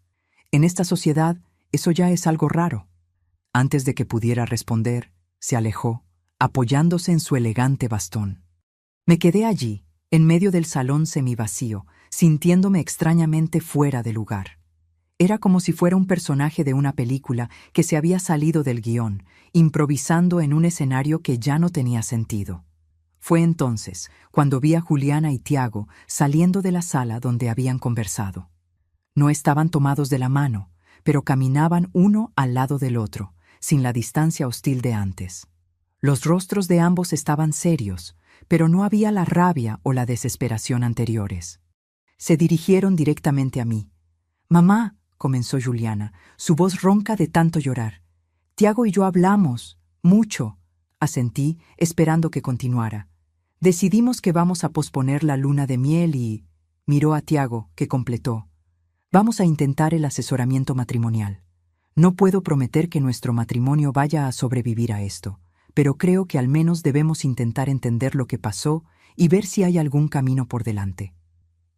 «En esta sociedad, eso ya es algo raro». Antes de que pudiera responder, se alejó, apoyándose en su elegante bastón. Me quedé allí, en medio del salón semivacío, sintiéndome extrañamente fuera de lugar. Era como si fuera un personaje de una película que se había salido del guión, improvisando en un escenario que ya no tenía sentido. Fue entonces cuando vi a Juliana y Tiago saliendo de la sala donde habían conversado. No estaban tomados de la mano, pero caminaban uno al lado del otro, sin la distancia hostil de antes. Los rostros de ambos estaban serios, pero no había la rabia o la desesperación anteriores. Se dirigieron directamente a mí. «Mamá», comenzó Juliana, su voz ronca de tanto llorar. «Tiago y yo hablamos, mucho», asentí, esperando que continuara. «Decidimos que vamos a posponer la luna de miel y...» Miró a Tiago, que completó. «Vamos a intentar el asesoramiento matrimonial. No puedo prometer que nuestro matrimonio vaya a sobrevivir a esto, pero creo que al menos debemos intentar entender lo que pasó y ver si hay algún camino por delante».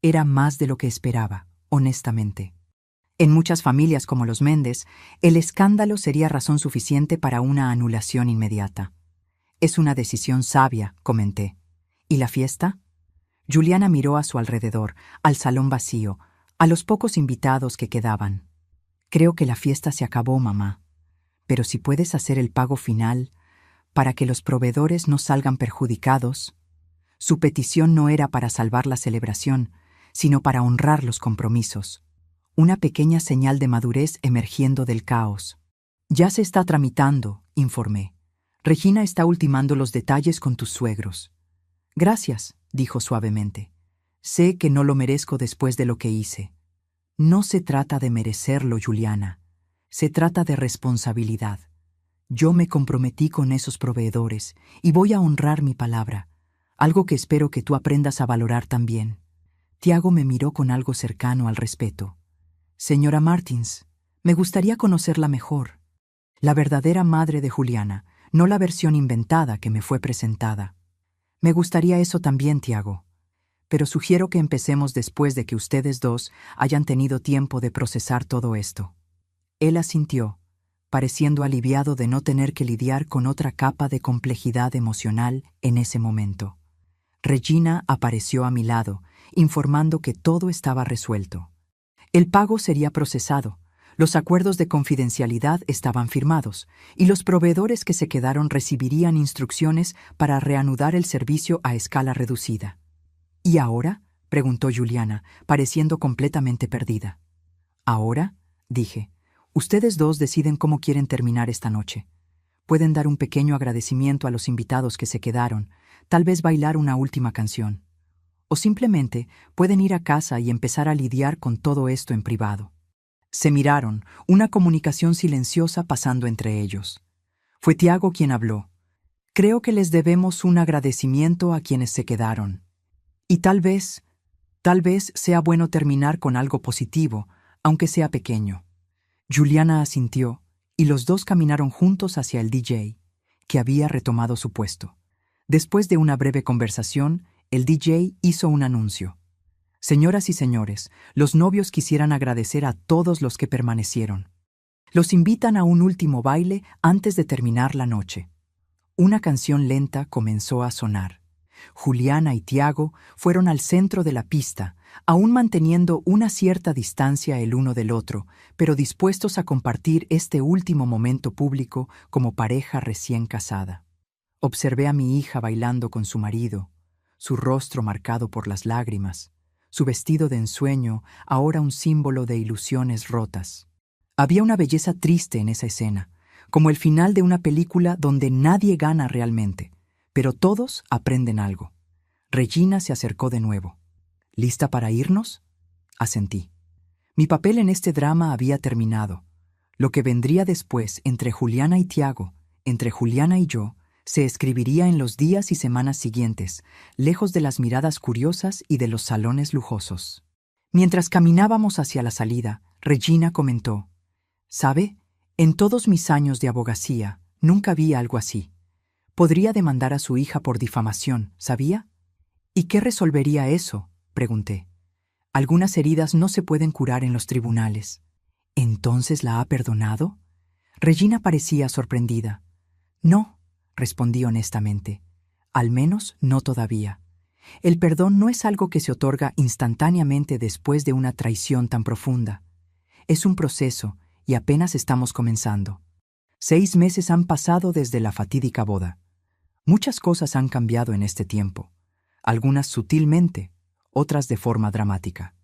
Era más de lo que esperaba, honestamente. En muchas familias como los Méndez, el escándalo sería razón suficiente para una anulación inmediata. «Es una decisión sabia», comenté. «¿Y la fiesta?» Juliana miró a su alrededor, al salón vacío, a los pocos invitados que quedaban. «Creo que la fiesta se acabó, mamá. Pero si puedes hacer el pago final, para que los proveedores no salgan perjudicados». Su petición no era para salvar la celebración, sino para honrar los compromisos. Una pequeña señal de madurez emergiendo del caos. «Ya se está tramitando», informé. «Regina está ultimando los detalles con tus suegros». «Gracias», dijo suavemente. «Sé que no lo merezco después de lo que hice». «No se trata de merecerlo, Juliana. Se trata de responsabilidad. Yo me comprometí con esos proveedores y voy a honrar mi palabra, algo que espero que tú aprendas a valorar también». Tiago me miró con algo cercano al respeto. «Señora Martins, me gustaría conocerla mejor. La verdadera madre de Juliana, no la versión inventada que me fue presentada». «Me gustaría eso también, Tiago. Pero sugiero que empecemos después de que ustedes dos hayan tenido tiempo de procesar todo esto». Él asintió, pareciendo aliviado de no tener que lidiar con otra capa de complejidad emocional en ese momento. Regina apareció a mi lado, informando que todo estaba resuelto. El pago sería procesado, los acuerdos de confidencialidad estaban firmados, y los proveedores que se quedaron recibirían instrucciones para reanudar el servicio a escala reducida. «¿Y ahora?», preguntó Juliana, pareciendo completamente perdida. «¿Ahora?», dije. «Ustedes dos deciden cómo quieren terminar esta noche. Pueden dar un pequeño agradecimiento a los invitados que se quedaron, tal vez bailar una última canción. O simplemente pueden ir a casa y empezar a lidiar con todo esto en privado». Se miraron, una comunicación silenciosa pasando entre ellos. Fue Tiago quien habló. «Creo que les debemos un agradecimiento a quienes se quedaron. Y tal vez sea bueno terminar con algo positivo, aunque sea pequeño». Juliana asintió, y los dos caminaron juntos hacia el DJ, que había retomado su puesto. Después de una breve conversación, el DJ hizo un anuncio. «Señoras y señores, los novios quisieran agradecer a todos los que permanecieron. Los invitan a un último baile antes de terminar la noche». Una canción lenta comenzó a sonar. Juliana y Tiago fueron al centro de la pista, aún manteniendo una cierta distancia el uno del otro, pero dispuestos a compartir este último momento público como pareja recién casada. Observé a mi hija bailando con su marido, su rostro marcado por las lágrimas, su vestido de ensueño ahora un símbolo de ilusiones rotas. Había una belleza triste en esa escena, como el final de una película donde nadie gana realmente, pero todos aprenden algo. Regina se acercó de nuevo. «¿Lista para irnos?», asentí. Mi papel en este drama había terminado. Lo que vendría después entre Juliana y Tiago, entre Juliana y yo, se escribiría en los días y semanas siguientes, lejos de las miradas curiosas y de los salones lujosos. Mientras caminábamos hacia la salida, Regina comentó: «¿Sabe? En todos mis años de abogacía, nunca vi algo así. Podría demandar a su hija por difamación, ¿sabía?». «¿Y qué resolvería eso?», pregunté. «Algunas heridas no se pueden curar en los tribunales». «¿Entonces la ha perdonado?». Regina parecía sorprendida. «No, respondí honestamente. Al menos no todavía. El perdón no es algo que se otorga instantáneamente después de una traición tan profunda. Es un proceso y apenas estamos comenzando. 6 meses han pasado desde la fatídica boda. Muchas cosas han cambiado en este tiempo, algunas sutilmente, otras de forma dramática.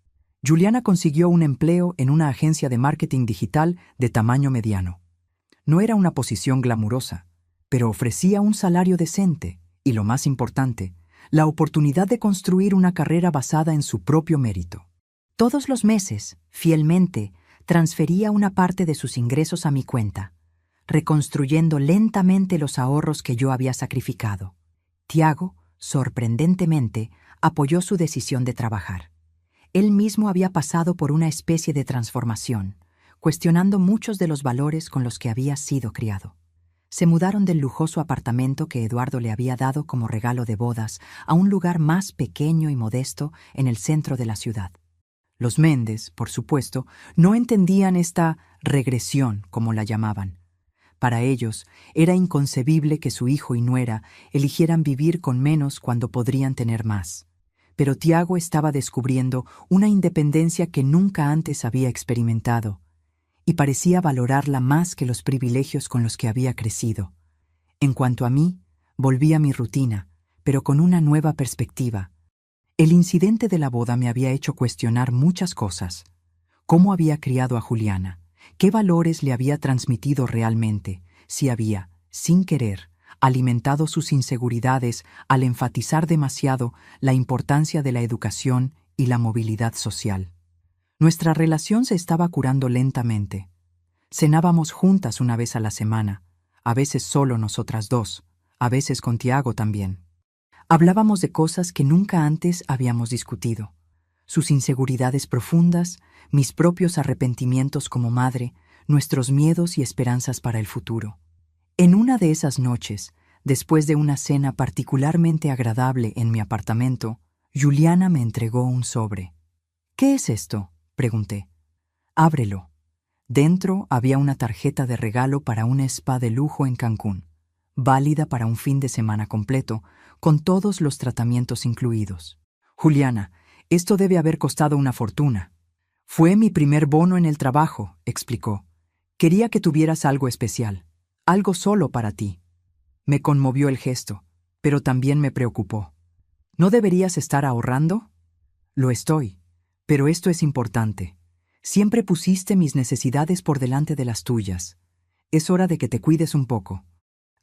Juliana consiguió un empleo en una agencia de marketing digital de tamaño mediano. No era una posición glamurosa, pero ofrecía un salario decente y, lo más importante, la oportunidad de construir una carrera basada en su propio mérito. Todos los meses, fielmente, transfería una parte de sus ingresos a mi cuenta, reconstruyendo lentamente los ahorros que yo había sacrificado. Tiago, sorprendentemente, apoyó su decisión de trabajar. Él mismo había pasado por una especie de transformación, cuestionando muchos de los valores con los que había sido criado. Se mudaron del lujoso apartamento que Eduardo le había dado como regalo de bodas a un lugar más pequeño y modesto en el centro de la ciudad. Los Méndez, por supuesto, no entendían esta regresión, como la llamaban. Para ellos, era inconcebible que su hijo y nuera eligieran vivir con menos cuando podrían tener más. Pero Tiago estaba descubriendo una independencia que nunca antes había experimentado, y parecía valorarla más que los privilegios con los que había crecido. En cuanto a mí, volví a mi rutina, pero con una nueva perspectiva. El incidente de la boda me había hecho cuestionar muchas cosas. ¿Cómo había criado a Juliana? ¿Qué valores le había transmitido realmente? Si había, sin querer, alimentado sus inseguridades al enfatizar demasiado la importancia de la educación y la movilidad social. Nuestra relación se estaba curando lentamente. Cenábamos juntas una vez a la semana, a veces solo nosotras dos, a veces con Tiago también. Hablábamos de cosas que nunca antes habíamos discutido. Sus inseguridades profundas, mis propios arrepentimientos como madre, nuestros miedos y esperanzas para el futuro. En una de esas noches, después de una cena particularmente agradable en mi apartamento, Juliana me entregó un sobre. «¿Qué es esto?», pregunté. «Ábrelo». Dentro había una tarjeta de regalo para un spa de lujo en Cancún, válida para un fin de semana completo, con todos los tratamientos incluidos. «Juliana, esto debe haber costado una fortuna». «Fue mi primer bono en el trabajo», explicó. «Quería que tuvieras algo especial, algo solo para ti». Me conmovió el gesto, pero también me preocupó. «¿No deberías estar ahorrando?» «Lo estoy, pero esto es importante. Siempre pusiste mis necesidades por delante de las tuyas. Es hora de que te cuides un poco».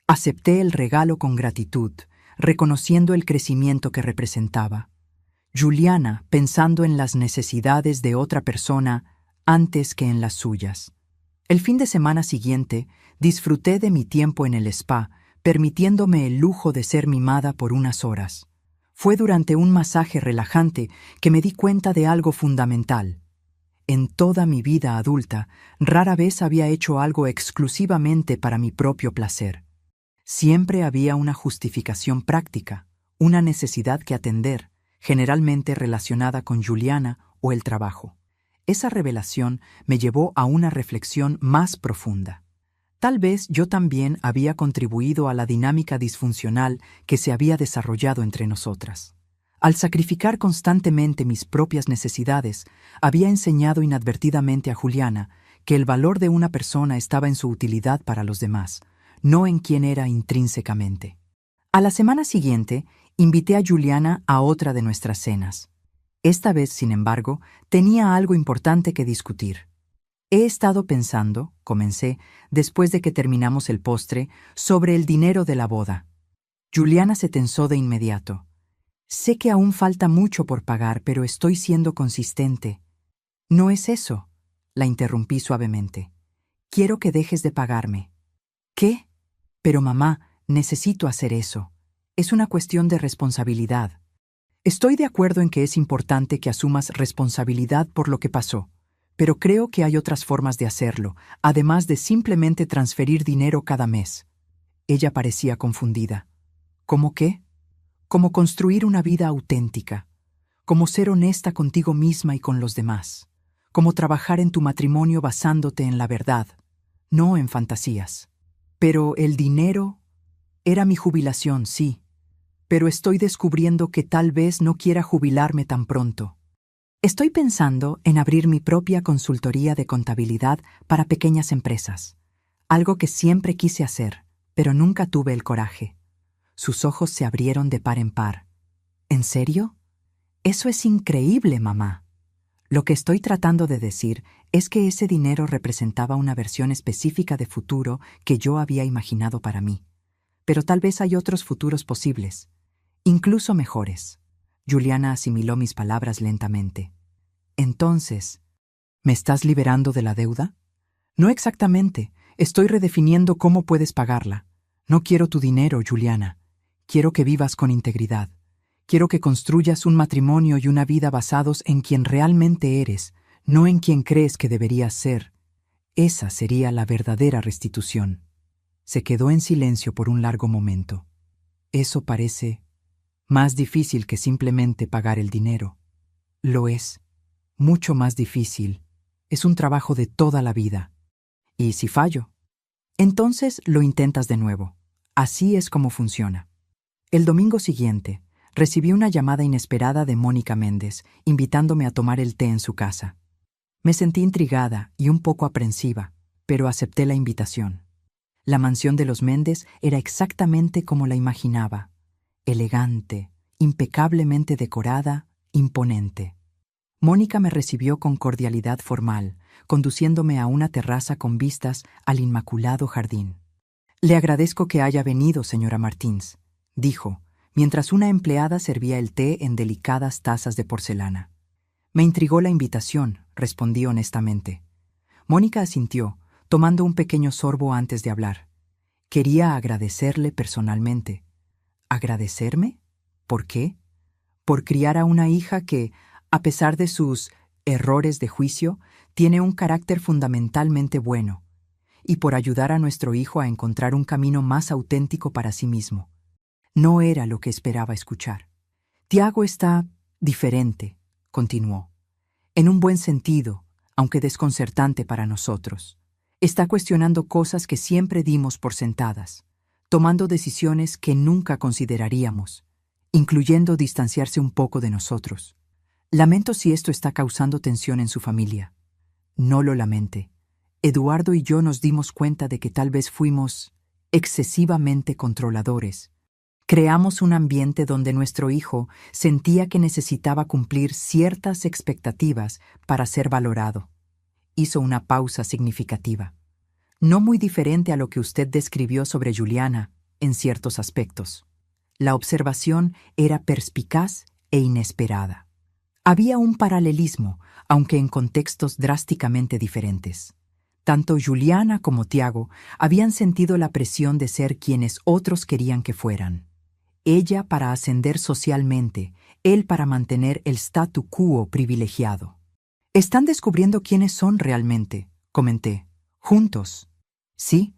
Acepté el regalo con gratitud, reconociendo el crecimiento que representaba. Juliana pensando en las necesidades de otra persona antes que en las suyas. El fin de semana siguiente disfruté de mi tiempo en el spa, permitiéndome el lujo de ser mimada por unas horas. Fue durante un masaje relajante que me di cuenta de algo fundamental. En toda mi vida adulta, rara vez había hecho algo exclusivamente para mi propio placer. Siempre había una justificación práctica, una necesidad que atender, generalmente relacionada con Juliana o el trabajo. Esa revelación me llevó a una reflexión más profunda. Tal vez yo también había contribuido a la dinámica disfuncional que se había desarrollado entre nosotras. Al sacrificar constantemente mis propias necesidades, había enseñado inadvertidamente a Juliana que el valor de una persona estaba en su utilidad para los demás, no en quién era intrínsecamente. A la semana siguiente, invité a Juliana a otra de nuestras cenas. Esta vez, sin embargo, tenía algo importante que discutir. «He estado pensando», comencé, después de que terminamos el postre, «sobre el dinero de la boda». Juliana se tensó de inmediato. «Sé que aún falta mucho por pagar, pero estoy siendo consistente». «No es eso», la interrumpí suavemente. «Quiero que dejes de pagarme». «¿Qué? Pero mamá, necesito hacer eso. Es una cuestión de responsabilidad». «Estoy de acuerdo en que es importante que asumas responsabilidad por lo que pasó, pero creo que hay otras formas de hacerlo, además de simplemente transferir dinero cada mes». Ella parecía confundida. «¿Cómo qué?» «Como construir una vida auténtica, como ser honesta contigo misma y con los demás, como trabajar en tu matrimonio basándote en la verdad, no en fantasías». «Pero el dinero, Era mi jubilación, sí, pero estoy descubriendo que tal vez no quiera jubilarme tan pronto. Estoy pensando en abrir mi propia consultoría de contabilidad para pequeñas empresas, algo que siempre quise hacer, pero nunca tuve el coraje. Sus ojos se abrieron de par en par. ¿En serio? Eso es increíble, mamá. Lo que estoy tratando de decir es que ese dinero representaba una versión específica de futuro que yo había imaginado para mí. Pero tal vez hay otros futuros posibles, incluso mejores. Juliana asimiló mis palabras lentamente. Entonces, ¿me estás liberando de la deuda? No exactamente. Estoy redefiniendo cómo puedes pagarla. No quiero tu dinero, Juliana. Quiero que vivas con integridad. Quiero que construyas un matrimonio y una vida basados en quien realmente eres, no en quien crees que deberías ser. Esa sería la verdadera restitución. Se quedó en silencio por un largo momento. Eso parece más difícil que simplemente pagar el dinero. Lo es. Mucho más difícil. Es un trabajo de toda la vida. ¿Y si fallo? Entonces lo intentas de nuevo. Así es como funciona. El domingo siguiente, recibí una llamada inesperada de Mónica Méndez, invitándome a tomar el té en su casa. Me sentí intrigada y un poco aprensiva, pero acepté la invitación. La mansión de los Méndez era exactamente como la imaginaba. Elegante, impecablemente decorada, imponente. Mónica me recibió con cordialidad formal, conduciéndome a una terraza con vistas al inmaculado jardín. «Le agradezco que haya venido, señora Martins», dijo, mientras una empleada servía el té en delicadas tazas de porcelana. «Me intrigó la invitación», respondí honestamente. Mónica asintió, tomando un pequeño sorbo antes de hablar. Quería agradecerle personalmente. ¿Agradecerme? ¿Por qué? Por criar a una hija que, a pesar de sus errores de juicio, tiene un carácter fundamentalmente bueno, y por ayudar a nuestro hijo a encontrar un camino más auténtico para sí mismo. No era lo que esperaba escuchar. Tiago está diferente, continuó. En un buen sentido, aunque desconcertante para nosotros. Está cuestionando cosas que siempre dimos por sentadas, tomando decisiones que nunca consideraríamos, incluyendo distanciarse un poco de nosotros. Lamento si esto está causando tensión en su familia. No lo lamente. Eduardo y yo nos dimos cuenta de que tal vez fuimos excesivamente controladores. Creamos un ambiente donde nuestro hijo sentía que necesitaba cumplir ciertas expectativas para ser valorado. Hizo una pausa significativa. No muy diferente a lo que usted describió sobre Juliana, en ciertos aspectos. La observación era perspicaz e inesperada. Había un paralelismo, aunque en contextos drásticamente diferentes. Tanto Juliana como Tiago habían sentido la presión de ser quienes otros querían que fueran. Ella para ascender socialmente, él para mantener el statu quo privilegiado. «Están descubriendo quiénes son realmente», comenté. «Juntos». «Sí,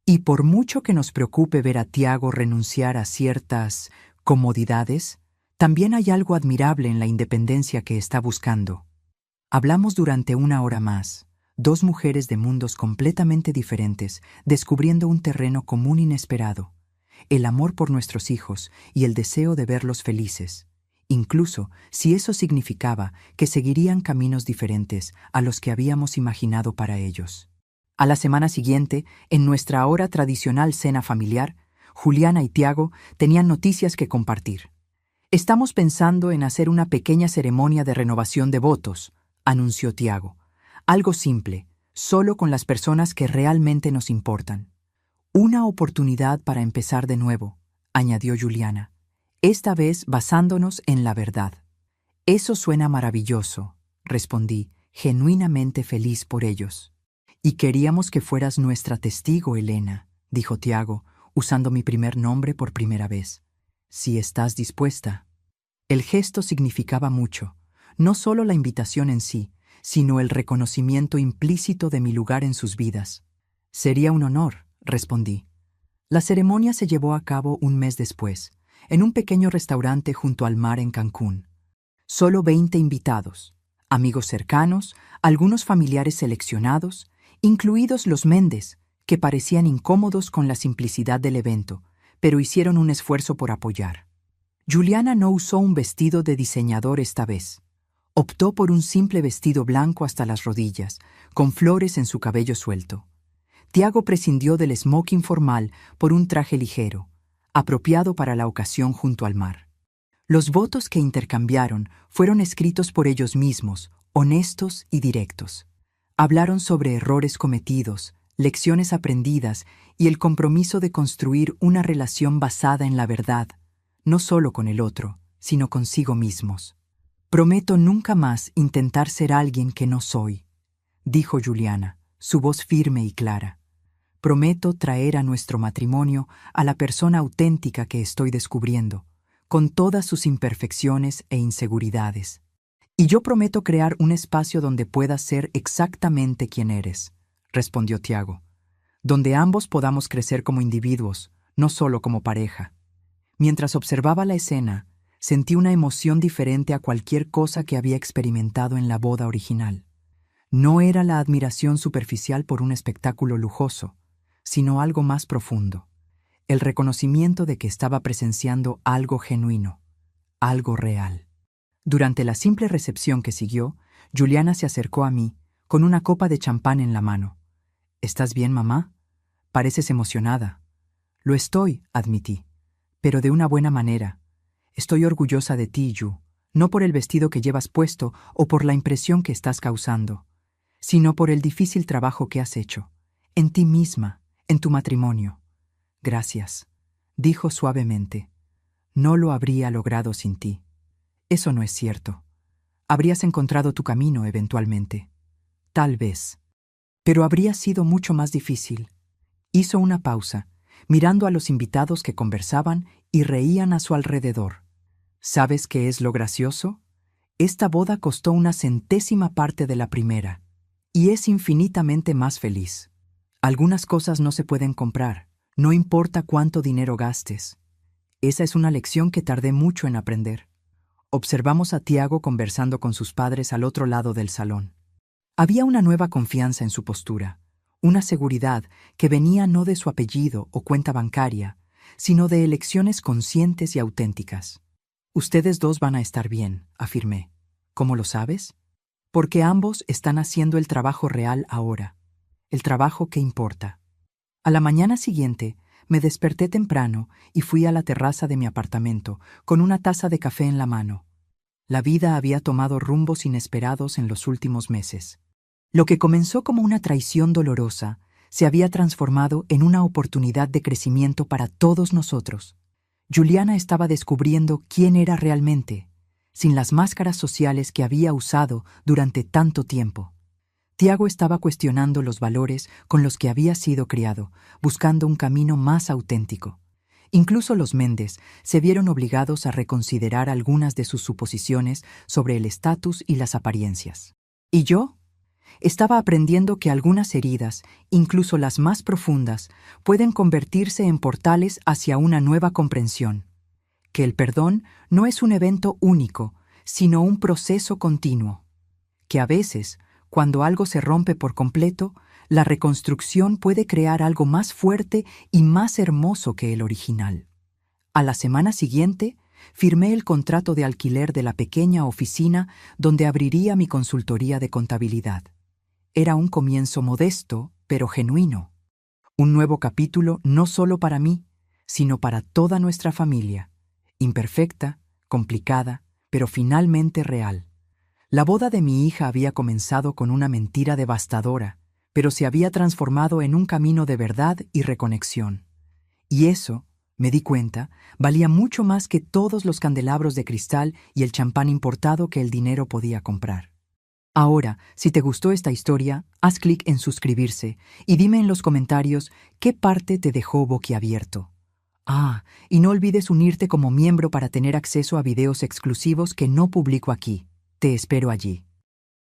y por mucho que nos preocupe ver a Tiago renunciar a ciertas comodidades, también hay algo admirable en la independencia que está buscando». Hablamos durante 1 hora más, dos mujeres de mundos completamente diferentes, descubriendo un terreno común inesperado, el amor por nuestros hijos y el deseo de verlos felices, incluso si eso significaba que seguirían caminos diferentes a los que habíamos imaginado para ellos. A la semana siguiente, en nuestra ahora tradicional cena familiar, Juliana y Tiago tenían noticias que compartir. «Estamos pensando en hacer una pequeña ceremonia de renovación de votos», anunció Tiago. «Algo simple, solo con las personas que realmente nos importan». «Una oportunidad para empezar de nuevo», añadió Juliana, esta vez basándonos en la verdad. «Eso suena maravilloso», respondí, genuinamente feliz por ellos. «Y queríamos que fueras nuestra testigo, Elena», dijo Tiago, usando mi primer nombre por primera vez. «Si estás dispuesta». El gesto significaba mucho, no solo la invitación en sí, sino el reconocimiento implícito de mi lugar en sus vidas. «Sería un honor», respondí. La ceremonia se llevó a cabo un mes después, en un pequeño restaurante junto al mar en Cancún. Solo 20 invitados, amigos cercanos, algunos familiares seleccionados, incluidos los Méndez, que parecían incómodos con la simplicidad del evento, pero hicieron un esfuerzo por apoyar. Juliana no usó un vestido de diseñador esta vez. Optó por un simple vestido blanco hasta las rodillas, con flores en su cabello suelto. Tiago prescindió del smoking formal por un traje ligero, apropiado para la ocasión junto al mar. Los votos que intercambiaron fueron escritos por ellos mismos, honestos y directos. Hablaron sobre errores cometidos, lecciones aprendidas y el compromiso de construir una relación basada en la verdad, no solo con el otro, sino consigo mismos. «Prometo nunca más intentar ser alguien que no soy», dijo Juliana, su voz firme y clara. «Prometo traer a nuestro matrimonio a la persona auténtica que estoy descubriendo, con todas sus imperfecciones e inseguridades. Y yo prometo crear un espacio donde puedas ser exactamente quien eres», respondió Tiago, «donde ambos podamos crecer como individuos, no solo como pareja». Mientras observaba la escena, sentí una emoción diferente a cualquier cosa que había experimentado en la boda original. No era la admiración superficial por un espectáculo lujoso, sino algo más profundo, el reconocimiento de que estaba presenciando algo genuino, algo real. Durante la simple recepción que siguió, Juliana se acercó a mí, con una copa de champán en la mano. «¿Estás bien, mamá? Pareces emocionada». «Lo estoy», admití, «pero de una buena manera. Estoy orgullosa de ti, Yu, no por el vestido que llevas puesto o por la impresión que estás causando, sino por el difícil trabajo que has hecho, en ti misma, en tu matrimonio». «Gracias», dijo suavemente. «No lo habría logrado sin ti». «Eso no es cierto. Habrías encontrado tu camino eventualmente. Tal vez. Pero habría sido mucho más difícil». Hizo una pausa, mirando a los invitados que conversaban y reían a su alrededor. «¿Sabes qué es lo gracioso? Esta boda costó una centésima parte de la primera, y es infinitamente más feliz. Algunas cosas no se pueden comprar, no importa cuánto dinero gastes. Esa es una lección que tardé mucho en aprender». Observamos a Tiago conversando con sus padres al otro lado del salón. Había una nueva confianza en su postura, una seguridad que venía no de su apellido o cuenta bancaria, sino de elecciones conscientes y auténticas. «Ustedes dos van a estar bien», afirmé. «¿Cómo lo sabes?» «Porque ambos están haciendo el trabajo real ahora, el trabajo que importa». A la mañana siguiente, me desperté temprano y fui a la terraza de mi apartamento con una taza de café en la mano. La vida había tomado rumbos inesperados en los últimos meses. Lo que comenzó como una traición dolorosa se había transformado en una oportunidad de crecimiento para todos nosotros. Juliana estaba descubriendo quién era realmente, sin las máscaras sociales que había usado durante tanto tiempo. Tiago estaba cuestionando los valores con los que había sido criado, buscando un camino más auténtico. Incluso los Méndez se vieron obligados a reconsiderar algunas de sus suposiciones sobre el estatus y las apariencias. ¿Y yo? Estaba aprendiendo que algunas heridas, incluso las más profundas, pueden convertirse en portales hacia una nueva comprensión. Que el perdón no es un evento único, sino un proceso continuo. Que a veces, cuando algo se rompe por completo, la reconstrucción puede crear algo más fuerte y más hermoso que el original. A la semana siguiente, firmé el contrato de alquiler de la pequeña oficina donde abriría mi consultoría de contabilidad. Era un comienzo modesto, pero genuino. Un nuevo capítulo no solo para mí, sino para toda nuestra familia. Imperfecta, complicada, pero finalmente real. La boda de mi hija había comenzado con una mentira devastadora, pero se había transformado en un camino de verdad y reconexión. Y eso, me di cuenta, valía mucho más que todos los candelabros de cristal y el champán importado que el dinero podía comprar. Ahora, si te gustó esta historia, haz clic en suscribirse y dime en los comentarios qué parte te dejó boquiabierto. Y no olvides unirte como miembro para tener acceso a videos exclusivos que no publico aquí. Te espero allí.